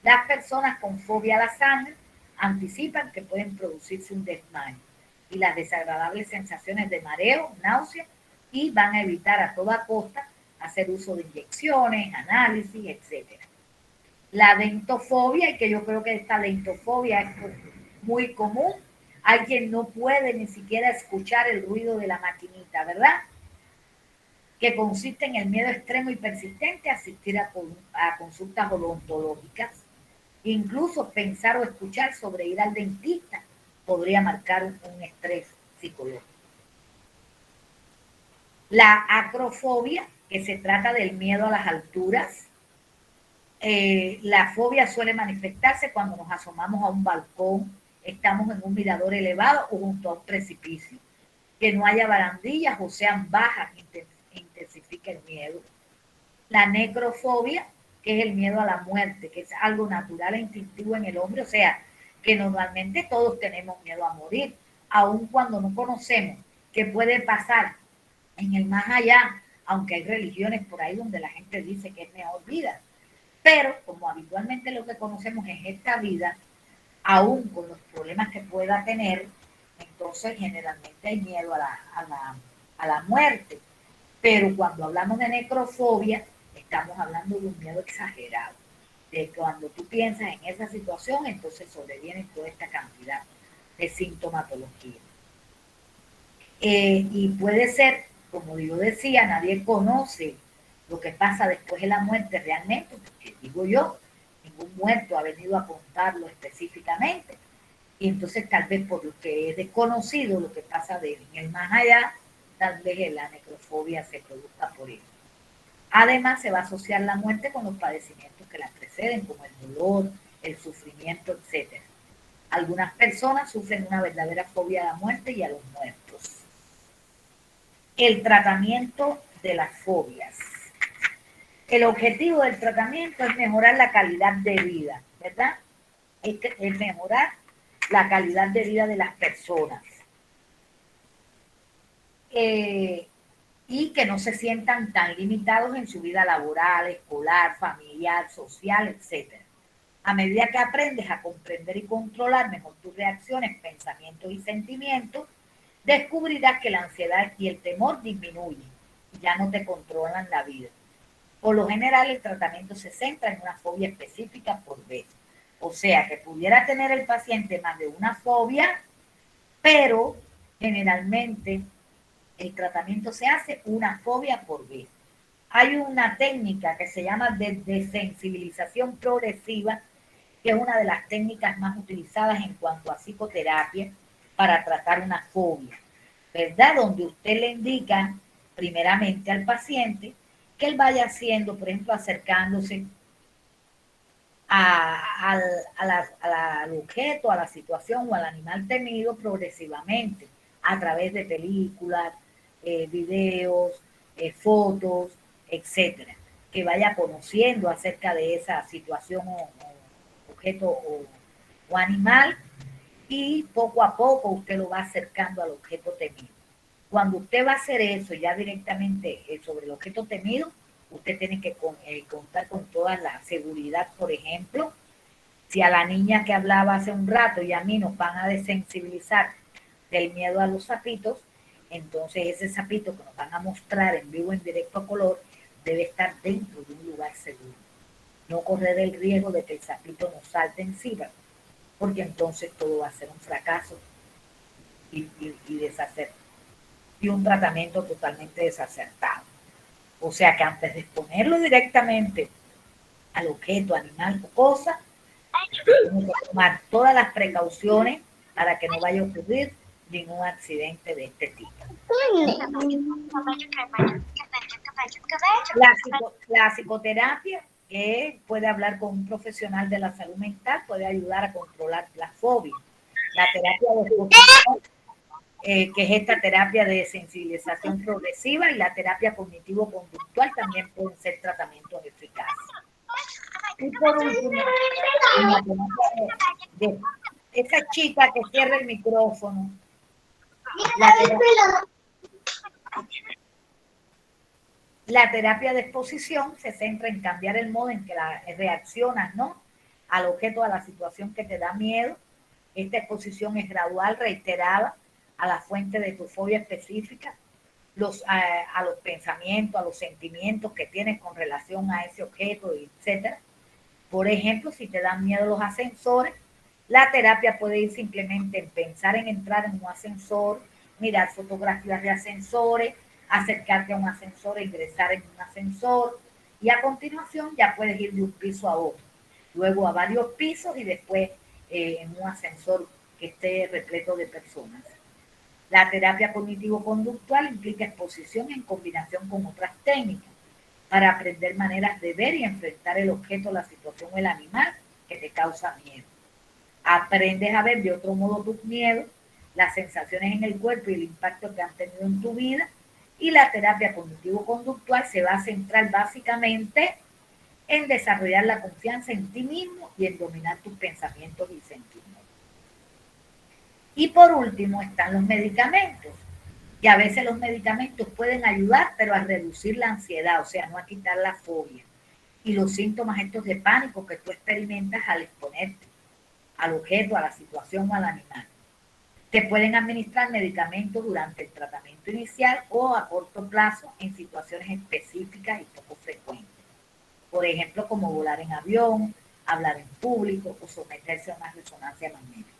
Las personas con fobia a la sangre anticipan que pueden producirse un desmayo y las desagradables sensaciones de mareo, náusea, y van a evitar a toda costa hacer uso de inyecciones, análisis, etc. La dentofobia, y que yo creo que esta dentofobia es muy común, hay quien no puede ni siquiera escuchar el ruido de la maquinita, ¿verdad? Que consiste en el miedo extremo y persistente a asistir a consultas odontológicas. Incluso pensar o escuchar sobre ir al dentista podría marcar un estrés psicológico. La acrofobia, que se trata del miedo a las alturas. La fobia suele manifestarse cuando nos asomamos a un balcón, estamos en un mirador elevado o junto a un precipicio, que no haya barandillas o sean bajas, intensifica el miedo. La necrofobia, que es el miedo a la muerte, que es algo natural e instintivo en el hombre, o sea, que normalmente todos tenemos miedo a morir, aun cuando no conocemos qué puede pasar en el más allá, aunque hay religiones por ahí donde la gente dice que es mejor vida. Pero como habitualmente lo que conocemos es esta vida, aún con los problemas que pueda tener, entonces generalmente hay miedo a la muerte. Pero cuando hablamos de necrofobia, estamos hablando de un miedo exagerado. De cuando tú piensas en esa situación, entonces sobreviene toda esta cantidad de sintomatología. Y puede ser, como yo decía, nadie conoce lo que pasa después de la muerte realmente, porque digo yo, ningún muerto ha venido a contarlo específicamente. Y entonces tal vez por lo que es desconocido, lo que pasa en el más allá, tal vez la necrofobia se produzca por eso. Además, se va a asociar la muerte con los padecimientos que la preceden, como el dolor, el sufrimiento, etc. Algunas personas sufren una verdadera fobia a la muerte y a los muertos. El tratamiento de las fobias. El objetivo del tratamiento es mejorar la calidad de vida, ¿verdad? Es mejorar la calidad de vida de las personas. Y que no se sientan tan limitados en su vida laboral, escolar, familiar, social, etc. A medida que aprendes a comprender y controlar mejor tus reacciones, pensamientos y sentimientos, descubrirás que la ansiedad y el temor disminuyen y ya no te controlan la vida. Por lo general, el tratamiento se centra en una fobia específica por vez. O sea, que pudiera tener el paciente más de una fobia, pero generalmente el tratamiento se hace una fobia por vez. Hay una técnica que se llama de desensibilización progresiva, que es una de las técnicas más utilizadas en cuanto a psicoterapia para tratar una fobia, ¿verdad? Donde usted le indica primeramente al paciente que él vaya haciendo, por ejemplo, acercándose al objeto, a la situación o al animal temido progresivamente a través de películas, videos, fotos, etcétera. que vaya conociendo acerca de esa situación o objeto o animal, y poco a poco usted lo va acercando al objeto temido. Cuando usted va a hacer eso ya directamente sobre el objeto temido, usted tiene que contar con toda la seguridad. Por ejemplo, si a la niña que hablaba hace un rato y a mí nos van a desensibilizar del miedo a los sapitos, entonces ese sapito que nos van a mostrar en vivo, en directo a color, debe estar dentro de un lugar seguro. No correr el riesgo de que el sapito nos salte encima, porque entonces todo va a ser un fracaso y un tratamiento totalmente desacertado. O sea que antes de exponerlo directamente al objeto, animal o cosa, tenemos que tomar todas las precauciones para que no vaya a ocurrir ningún accidente de este tipo. La psicoterapia, que puede hablar con un profesional de la salud mental, puede ayudar a controlar la fobia. La terapia de exposición, que es esta terapia de sensibilización progresiva, y la terapia cognitivo-conductual también pueden ser tratamientos eficaces. Y por último, esa chica que cierra el micrófono, la terapia de exposición se centra en cambiar el modo en que reaccionas, ¿no?, al objeto, a la situación que te da miedo. Esta exposición es gradual, reiterada, a la fuente de tu fobia específica, a los pensamientos, a los sentimientos que tienes con relación a ese objeto, etc. Por ejemplo, si te dan miedo los ascensores, la terapia puede ir simplemente en pensar en entrar en un ascensor, mirar fotografías de ascensores, acercarte a un ascensor, ingresar en un ascensor, y a continuación ya puedes ir de un piso a otro, luego a varios pisos y después en un ascensor que esté repleto de personas. La terapia cognitivo-conductual implica exposición en combinación con otras técnicas para aprender maneras de ver y enfrentar el objeto, la situación o el animal que te causa miedo. Aprendes a ver de otro modo tus miedos, las sensaciones en el cuerpo y el impacto que han tenido en tu vida, y la terapia cognitivo-conductual se va a centrar básicamente en desarrollar la confianza en ti mismo y en dominar tus pensamientos y sentimientos. Y por último están los medicamentos, y a veces los medicamentos pueden ayudar, pero a reducir la ansiedad, o sea, no a quitar la fobia y los síntomas estos de pánico que tú experimentas al exponerte al objeto, a la situación o al animal. Te pueden administrar medicamentos durante el tratamiento inicial o a corto plazo en situaciones específicas y poco frecuentes. Por ejemplo, como volar en avión, hablar en público o someterse a una resonancia magnética.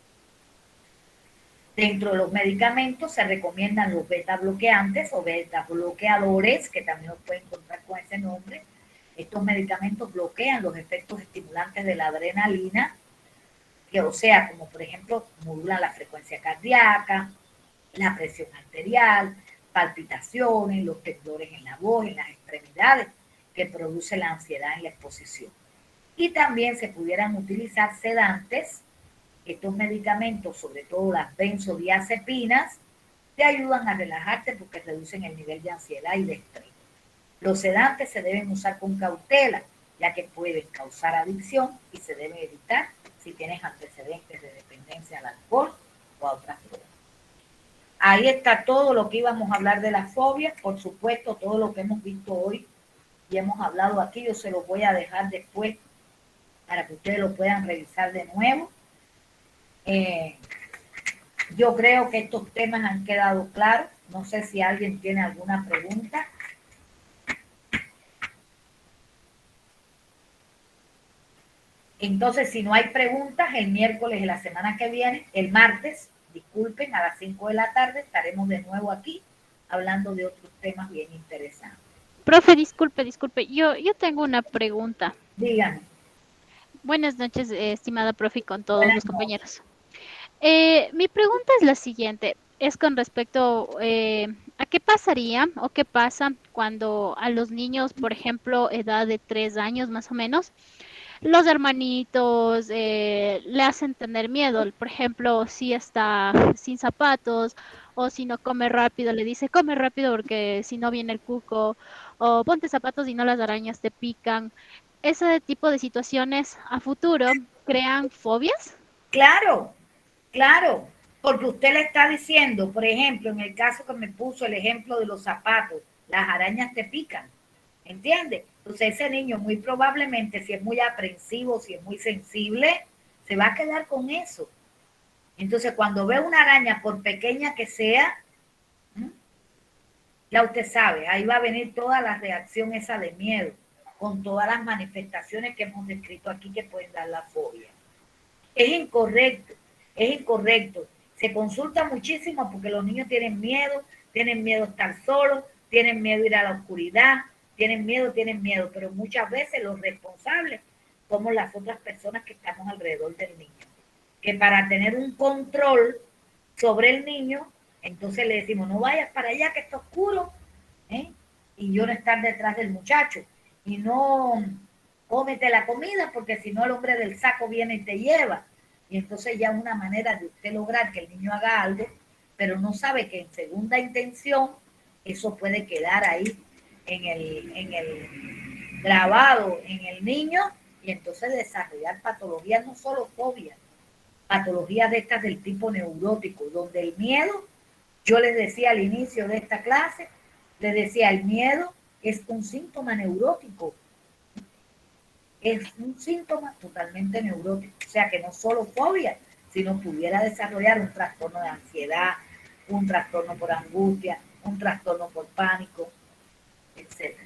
Dentro de los medicamentos se recomiendan los beta bloqueantes o beta bloqueadores, que también los pueden encontrar con ese nombre. Estos medicamentos bloquean los efectos estimulantes de la adrenalina, que, o sea, como por ejemplo, modulan la frecuencia cardíaca, la presión arterial, palpitaciones, los temblores en la voz, en las extremidades, que produce la ansiedad en la exposición. Y también se pudieran utilizar sedantes. Estos medicamentos, sobre todo las benzodiazepinas, te ayudan a relajarte porque reducen el nivel de ansiedad y de estrés. Los sedantes se deben usar con cautela, ya que pueden causar adicción y se debe evitar si tienes antecedentes de dependencia al alcohol o a otras drogas. Ahí está todo lo que íbamos a hablar de las fobias. Por supuesto, todo lo que hemos visto hoy y hemos hablado aquí, yo se los voy a dejar después para que ustedes lo puedan revisar de nuevo. Yo creo que estos temas han quedado claros. No sé si alguien tiene alguna pregunta. Entonces, si no hay preguntas, el miércoles de la semana que viene, el martes, disculpen, a las 5 de la tarde, estaremos de nuevo aquí hablando de otros temas bien interesantes. Profe, disculpe. Yo tengo una pregunta. Dígame. Buenas noches, estimada profe, y con todos Buenas los compañeros. Mi pregunta es la siguiente. Es con respecto a qué pasaría o qué pasa cuando a los niños, por ejemplo, edad de 3 años más o menos, los hermanitos le hacen tener miedo. Por ejemplo, si está sin zapatos o si no come rápido, le dice come rápido porque si no viene el cuco. o ponte zapatos y no las arañas te pican. Ese tipo de situaciones a futuro crean fobias. Claro, claro, porque usted le está diciendo, por ejemplo, en el caso que me puso el ejemplo de los zapatos, las arañas te pican, ¿entiende? Entonces ese niño muy probablemente, si es muy aprensivo, si es muy sensible, se va a quedar con eso. Entonces cuando ve una araña, por pequeña que sea, ya usted sabe, ahí va a venir toda la reacción esa de miedo, con todas las manifestaciones que hemos descrito aquí que pueden dar la fobia. Es incorrecto, es incorrecto. Se consulta muchísimo porque los niños tienen miedo a estar solos, tienen miedo a ir a la oscuridad, tienen miedo, pero muchas veces los responsables somos las otras personas que estamos alrededor del niño. Que para tener un control sobre el niño, entonces le decimos, no vayas para allá que está oscuro, ¿eh? Y yo no estar detrás del muchacho, y no cómete la comida, porque si no el hombre del saco viene y te lleva. Y entonces ya una manera de usted lograr que el niño haga algo, pero no sabe que en segunda intención eso puede quedar ahí en el grabado en el niño y entonces desarrollar patologías, no solo fobias, patologías de estas del tipo neurótico, donde el miedo, yo les decía al inicio de esta clase, les decía, el miedo es un síntoma neurótico, es un síntoma totalmente neurótico, o sea que no solo fobia, sino pudiera desarrollar un trastorno de ansiedad, un trastorno por angustia, un trastorno por pánico, etc.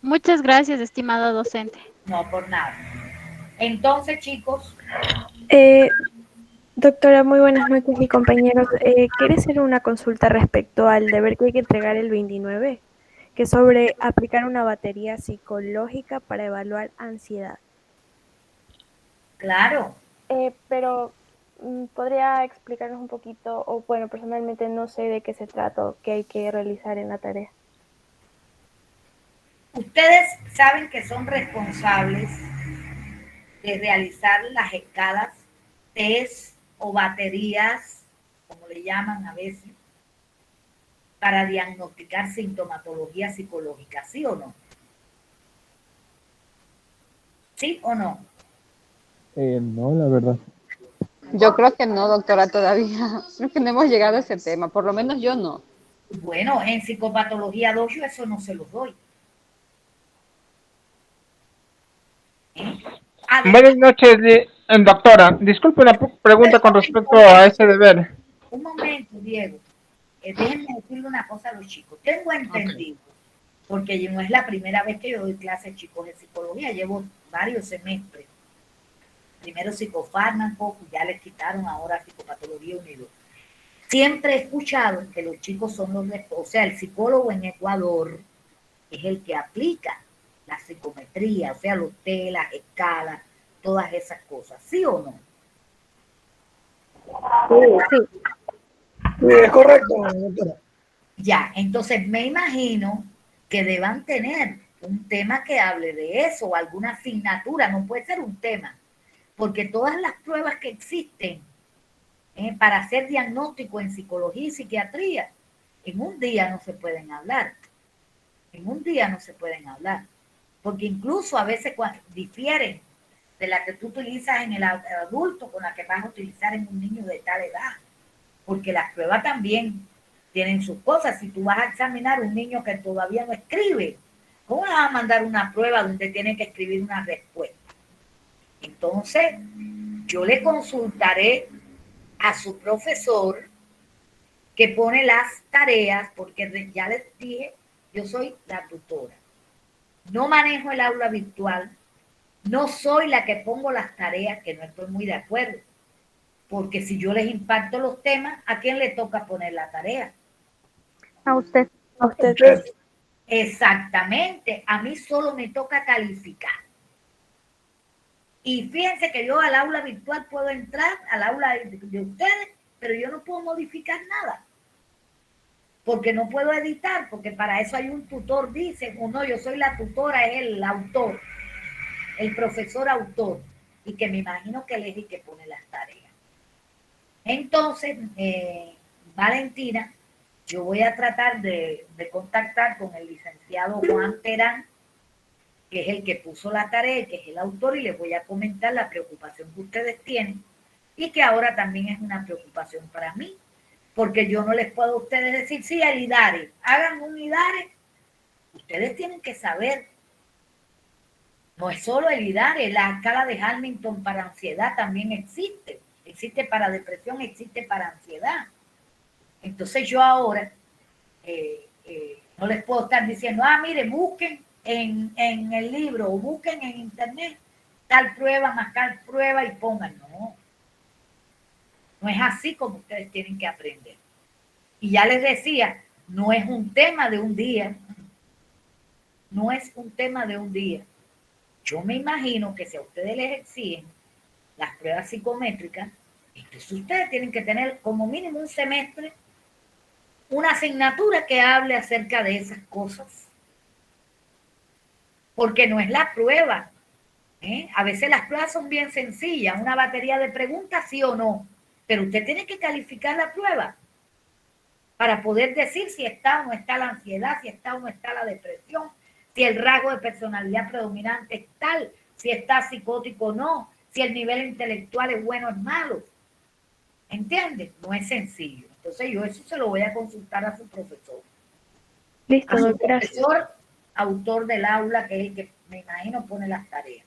Muchas gracias, estimado docente. No por nada. Entonces, chicos, Doctora, muy buenas noches y compañeros. ¿Quiere hacer una consulta respecto al deber que hay que entregar el 29? Que es sobre aplicar una batería psicológica para evaluar ansiedad. claro, Pero podría explicarnos un poquito, o bueno, personalmente no sé de qué se trata o qué hay que realizar en la tarea. ustedes saben que son responsables de realizar las escalas, test o baterías, como le llaman a veces, para diagnosticar sintomatología psicológica, ¿sí o no? ¿Sí o no? No, la verdad. Yo creo que no, doctora, todavía. Creo que no hemos llegado a ese tema, por lo menos yo no. Bueno, en psicopatología 2 yo eso no se los doy. ¿Eh? Buenas noches, doctora. Disculpe una pregunta con respecto a ese deber. Un momento, Diego. Déjenme decirle una cosa a los chicos. Tengo entendido, porque no es la primera vez que yo doy clases, chicos, de psicología. Llevo varios semestres. Primero psicofármaco, ya les quitaron ahora psicopatología unido. Siempre he escuchado que los chicos son los, o sea, el psicólogo en Ecuador es el que aplica la psicometría, o sea, los test, las escalas, todas esas cosas, ¿sí o no? Sí, es correcto, doctora. Ya, entonces me imagino que deban tener un tema que hable de eso o alguna asignatura, no puede ser un tema, porque todas las pruebas que existen para hacer diagnóstico en psicología y psiquiatría, en un día no se pueden hablar, en un día no se pueden hablar, porque incluso a veces difieren de la que tú utilizas en el adulto con la que vas a utilizar en un niño de tal edad, porque las pruebas también tienen sus cosas. Si tú vas a examinar a un niño que todavía no escribe, ¿cómo vas a mandar una prueba donde tiene que escribir una respuesta? Entonces, yo le consultaré a su profesor que pone las tareas, porque ya les dije, yo soy la tutora. No manejo el aula virtual, no soy la que pongo las tareas, que no estoy muy de acuerdo, porque si yo les imparto los temas, ¿a quién le toca poner la tarea? A usted. A usted. Exactamente, a mí solo me toca calificar. Y fíjense que yo al aula virtual puedo entrar, al aula de ustedes, pero yo no puedo modificar nada. Porque no puedo editar, porque para eso hay un tutor, dicen, o no, yo soy la tutora, es el autor, el profesor autor, y que me imagino que él es el que pone las tareas. Entonces, Valentina, Yo voy a tratar de contactar con el licenciado Juan Terán, que es el que puso la tarea, que es el autor, y les voy a comentar la preocupación que ustedes tienen y que ahora también es una preocupación para mí, porque yo no les puedo a ustedes decir, sí, el IDARE, hagan un IDARE. Ustedes tienen que saber, no es solo el IDARE, la escala de Hamilton para ansiedad también existe. Existe para depresión, existe para ansiedad. Entonces yo ahora no les puedo estar diciendo, mire, busquen en el libro o busquen en internet tal prueba más tal prueba y pongan. No, no es así como ustedes tienen que aprender. Y ya les decía, no es un tema de un día. No es un tema de un día. Yo me imagino que si a ustedes les exigen las pruebas psicométricas, entonces ustedes tienen que tener como mínimo un semestre, una asignatura que hable acerca de esas cosas. Porque no es la prueba. A veces las pruebas son bien sencillas, una batería de preguntas, sí o no. Pero usted tiene que calificar la prueba para poder decir si está o no está la ansiedad, si está o no está la depresión, si el rasgo de personalidad predominante es tal, si está psicótico o no, si el nivel intelectual es bueno o es malo. ¿Entiendes? No es sencillo. Entonces yo eso se lo voy a consultar a su profesor. Listo, A su doctora. profesor, autor del aula, que es el que me imagino pone las tareas.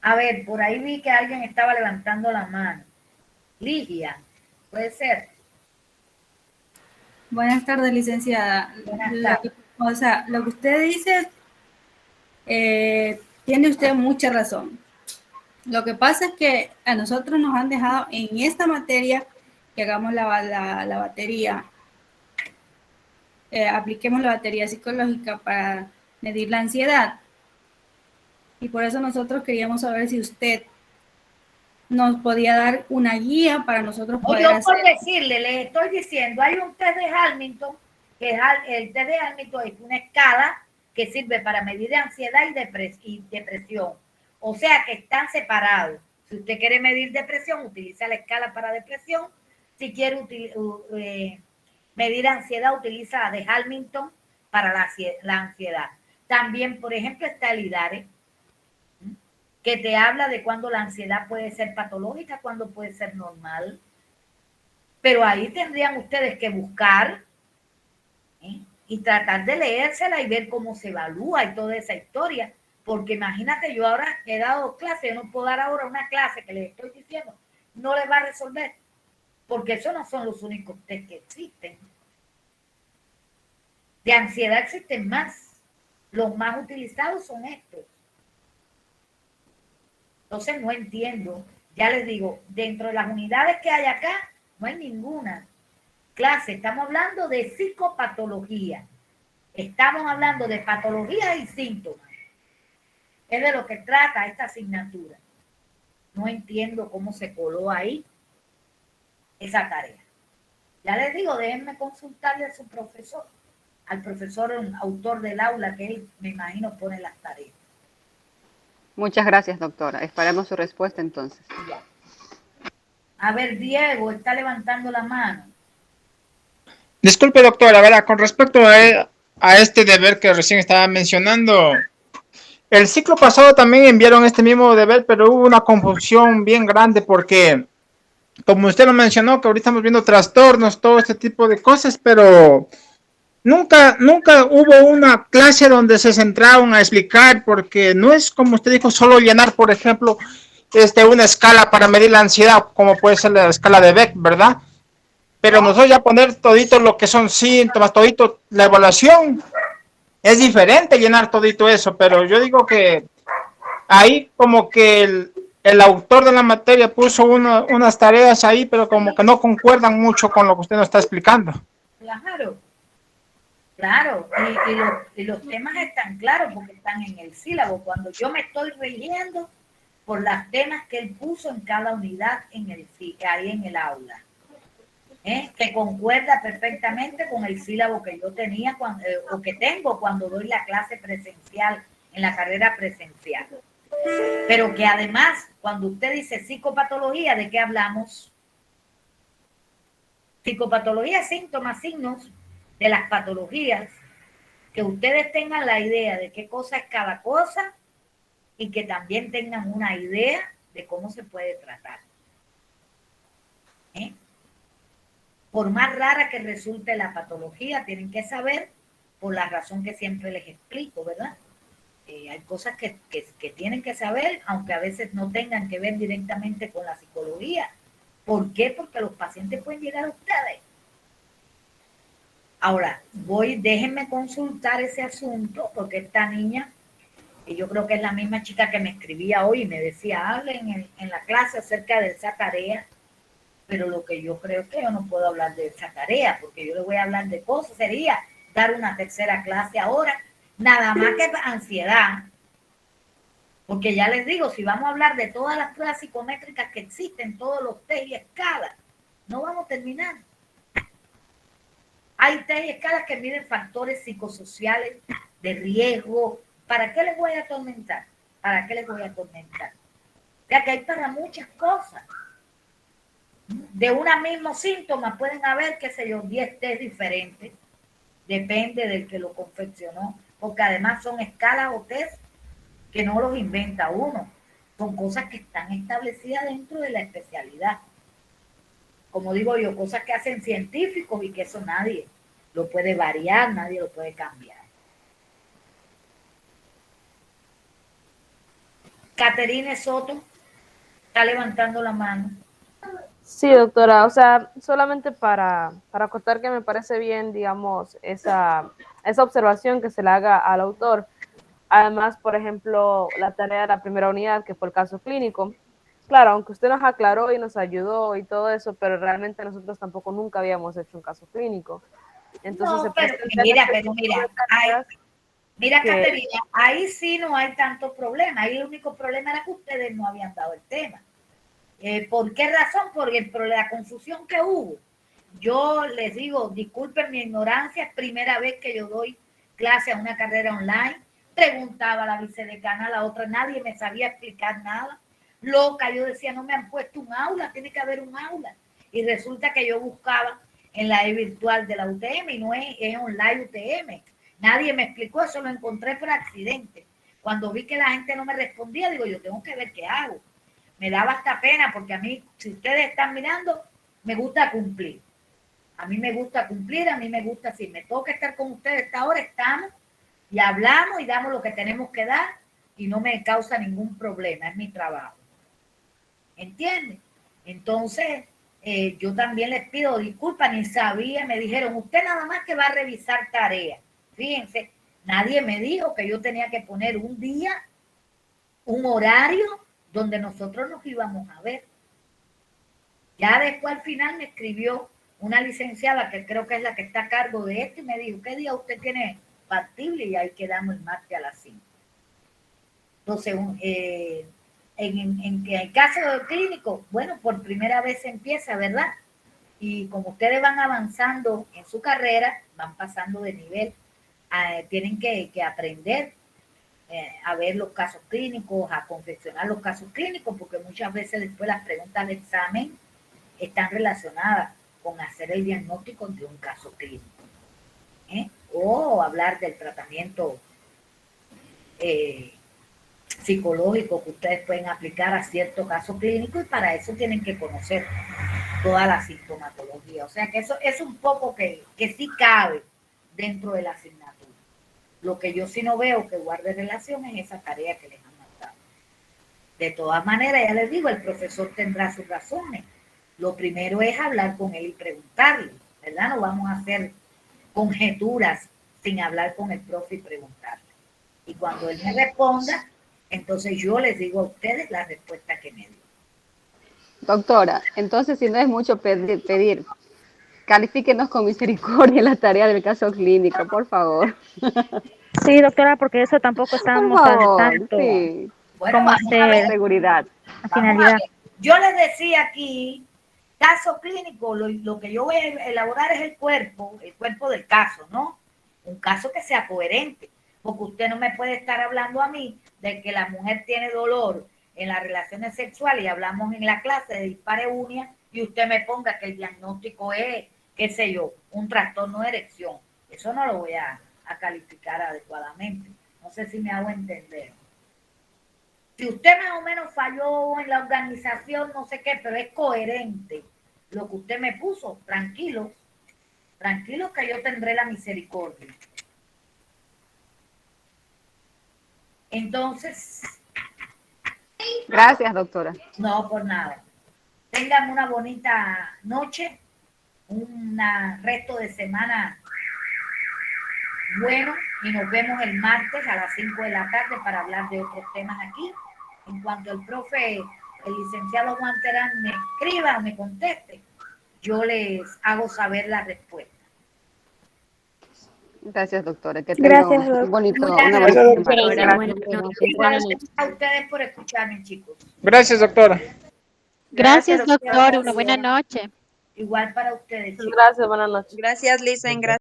A ver, por ahí vi que alguien estaba levantando la mano. Ligia, puede ser. Buenas tardes, licenciada. Buenas tardes. O sea, lo que usted dice, tiene usted mucha razón. Lo que pasa es que a nosotros nos han dejado en esta materia que hagamos la batería, apliquemos la batería psicológica para medir la ansiedad. Y por eso nosotros queríamos saber si usted nos podía dar una guía para nosotros poder yo por hacer. decirle, les estoy diciendo, hay un test de Hamilton, que es el test de Hamilton es una escala que sirve para medir ansiedad y depresión. O sea que están separados. Si usted quiere medir depresión, utiliza la escala para depresión. Si quiere medir ansiedad, utiliza la de Hamilton para la ansiedad. También, por ejemplo, está el IDARE, que te habla de cuándo la ansiedad puede ser patológica, cuándo puede ser normal. Pero ahí tendrían ustedes que buscar y tratar de leérsela y ver cómo se evalúa y toda esa historia. Porque imagínate, yo ahora he dado clase, yo no puedo dar ahora una clase que les estoy diciendo, no les va a resolver. Porque esos no son los únicos test que existen. De ansiedad existen más. Los más utilizados son estos. Entonces no entiendo. Ya les digo, dentro de las unidades que hay acá, no hay ninguna clase. Estamos hablando de psicopatología. Estamos hablando de patologías y síntomas. Es de lo que trata esta asignatura. No entiendo cómo se coló ahí esa tarea. Ya les digo, déjenme consultarle a su profesor, al profesor autor del aula, que él, me imagino, pone las tareas. Muchas gracias, doctora. Esperamos su respuesta entonces. Ya. A ver, Diego, está levantando la mano. Disculpe, doctora, ¿verdad? Con respecto a este deber que recién estaba mencionando, el ciclo pasado también enviaron este mismo deber, pero hubo una confusión bien grande porque, como usted lo mencionó, que ahorita estamos viendo trastornos, todo este tipo de cosas, pero nunca hubo una clase donde se centraron a explicar, porque no es como usted dijo, solo llenar, por ejemplo, una escala para medir la ansiedad, como puede ser la escala de Beck, ¿verdad? Pero nosotros ya poner todito lo que son síntomas, todito la evaluación, es diferente llenar todito eso, pero yo digo que ahí como que el autor de la materia puso unas tareas ahí, pero como que no concuerdan mucho con lo que usted nos está explicando. Claro, claro, y los temas están claros porque están en el sílabo. Cuando yo me estoy rigiendo por los temas que él puso en cada unidad ahí en el aula, que concuerda perfectamente con el sílabo que yo tenía o que tengo cuando doy la clase presencial, en la carrera presencial. Pero que además, cuando usted dice psicopatología, ¿de qué hablamos? Psicopatología, síntomas, signos de las patologías, que ustedes tengan la idea de qué cosa es cada cosa y que también tengan una idea de cómo se puede tratar. ¿Eh? Por más rara que resulte la patología, tienen que saber, por la razón que siempre les explico, ¿verdad? Hay cosas que tienen que saber, aunque a veces no tengan que ver directamente con la psicología. ¿Por qué? Porque los pacientes pueden llegar a ustedes. Ahora, déjenme consultar ese asunto, porque esta niña, y yo creo que es la misma chica que me escribía hoy y me decía, hablen en la clase acerca de esa tarea, pero lo que yo creo que yo no puedo hablar de esa tarea, porque yo le voy a hablar de cosas, sería dar una tercera clase ahora, nada más que ansiedad, porque ya les digo, si vamos a hablar de todas las pruebas psicométricas que existen, todos los test y escalas, no vamos a terminar. Hay test y escalas que miden factores psicosociales de riesgo. ¿Para qué les voy a atormentar? ¿Para qué les voy a atormentar? O sea que hay para muchas cosas. De un mismo síntoma pueden haber, qué sé yo, 10 test diferentes. Depende del que lo confeccionó. Porque además son escalas o test que no los inventa uno. Son cosas que están establecidas dentro de la especialidad. Como digo yo, cosas que hacen científicos y que eso nadie lo puede variar, nadie lo puede cambiar. Caterine Soto está levantando la mano. Sí, doctora, o sea, solamente para acotar que me parece bien, digamos, esa observación que se le haga al autor. Además, por ejemplo, la tarea de la primera unidad, que fue el caso clínico. Claro, aunque usted nos aclaró y nos ayudó y todo eso, pero realmente nosotros tampoco nunca habíamos hecho un caso clínico. Entonces, No, pero mira, Caterina, ahí sí no hay tanto problema. Ahí el único problema era que ustedes no habían dado el tema. ¿Por qué razón? Porque la confusión que hubo. Yo les digo, disculpen mi ignorancia, es primera vez que yo doy clase a una carrera online. Preguntaba a la vicedecana, a la otra, nadie me sabía explicar nada. Loca, yo decía, no me han puesto un aula, tiene que haber un aula. Y resulta que yo buscaba en la virtual de la UTM y no es online UTM. Nadie me explicó, eso lo encontré por accidente. Cuando vi que la gente no me respondía, digo, yo tengo que ver qué hago. Me daba hasta pena porque a mí, si ustedes están mirando, me gusta cumplir. A mí me gusta cumplir, a mí me gusta, si me toca estar con ustedes esta hora, estamos y hablamos y damos lo que tenemos que dar y no me causa ningún problema, es mi trabajo. ¿Entienden? Entonces, yo también les pido disculpas, ni sabía, me dijeron, usted nada más que va a revisar tareas. Fíjense, nadie me dijo que yo tenía que poner un día, un horario donde nosotros nos íbamos a ver. Ya después al final me escribió una licenciada que creo que es la que está a cargo de esto y me dijo, ¿qué día usted tiene factible? Y ahí quedamos el martes a las 5. Entonces, en el caso del clínico, bueno, por primera vez se empieza, ¿verdad? Y como ustedes van avanzando en su carrera, van pasando de nivel, tienen que aprender a ver los casos clínicos, a confeccionar los casos clínicos, porque muchas veces después las preguntas de examen están relacionadas con hacer el diagnóstico de un caso clínico, o hablar del tratamiento psicológico que ustedes pueden aplicar a cierto caso clínico, y para eso tienen que conocer toda la sintomatología. O sea que eso es un poco que sí cabe dentro de la asignatura. Lo que yo sí no veo que guarde relación es esa tarea que les han mandado. De todas maneras, ya les digo, el profesor tendrá sus razones. Lo primero es hablar con él y preguntarle, ¿verdad? No vamos a hacer conjeturas sin hablar con el profe y preguntarle. Y cuando él me responda, entonces yo les digo a ustedes la respuesta que me dio. Doctora, entonces si no es mucho pedir, califíquenos con misericordia la tarea del caso clínico, por favor. Sí, doctora, porque eso tampoco estábamos al tanto. Sí. Bueno, ¿Cómo vamos a ver. Seguridad. La finalidad. Yo les decía aquí, caso clínico, lo que yo voy a elaborar es el cuerpo del caso, ¿no? Un caso que sea coherente, porque usted no me puede estar hablando a mí de que la mujer tiene dolor en las relaciones sexuales y hablamos en la clase de dispare uñas y usted me ponga que el diagnóstico es, qué sé yo, un trastorno de erección. Eso no lo voy a calificar adecuadamente. No sé si me hago entender. Si usted más o menos falló en la organización, no sé qué, pero es coherente lo que usted me puso, tranquilos que yo tendré la misericordia. Entonces... Gracias, doctora. No, por nada. Tengan una bonita noche, un resto de semana bueno, y nos vemos el martes a las 5 de la tarde para hablar de otros temas aquí. En cuanto el profe, el licenciado Juan Terán me escriba o me conteste, yo les hago saber la respuesta. Gracias, doctora. Que tenga un bonito, una bonita semana. Gracias a ustedes por escucharme, chicos. Gracias, doctora. Gracias, doctor. Una buena noche. Igual para ustedes, chicos. Gracias, buenas noches. Gracias, Lisa. Gracias.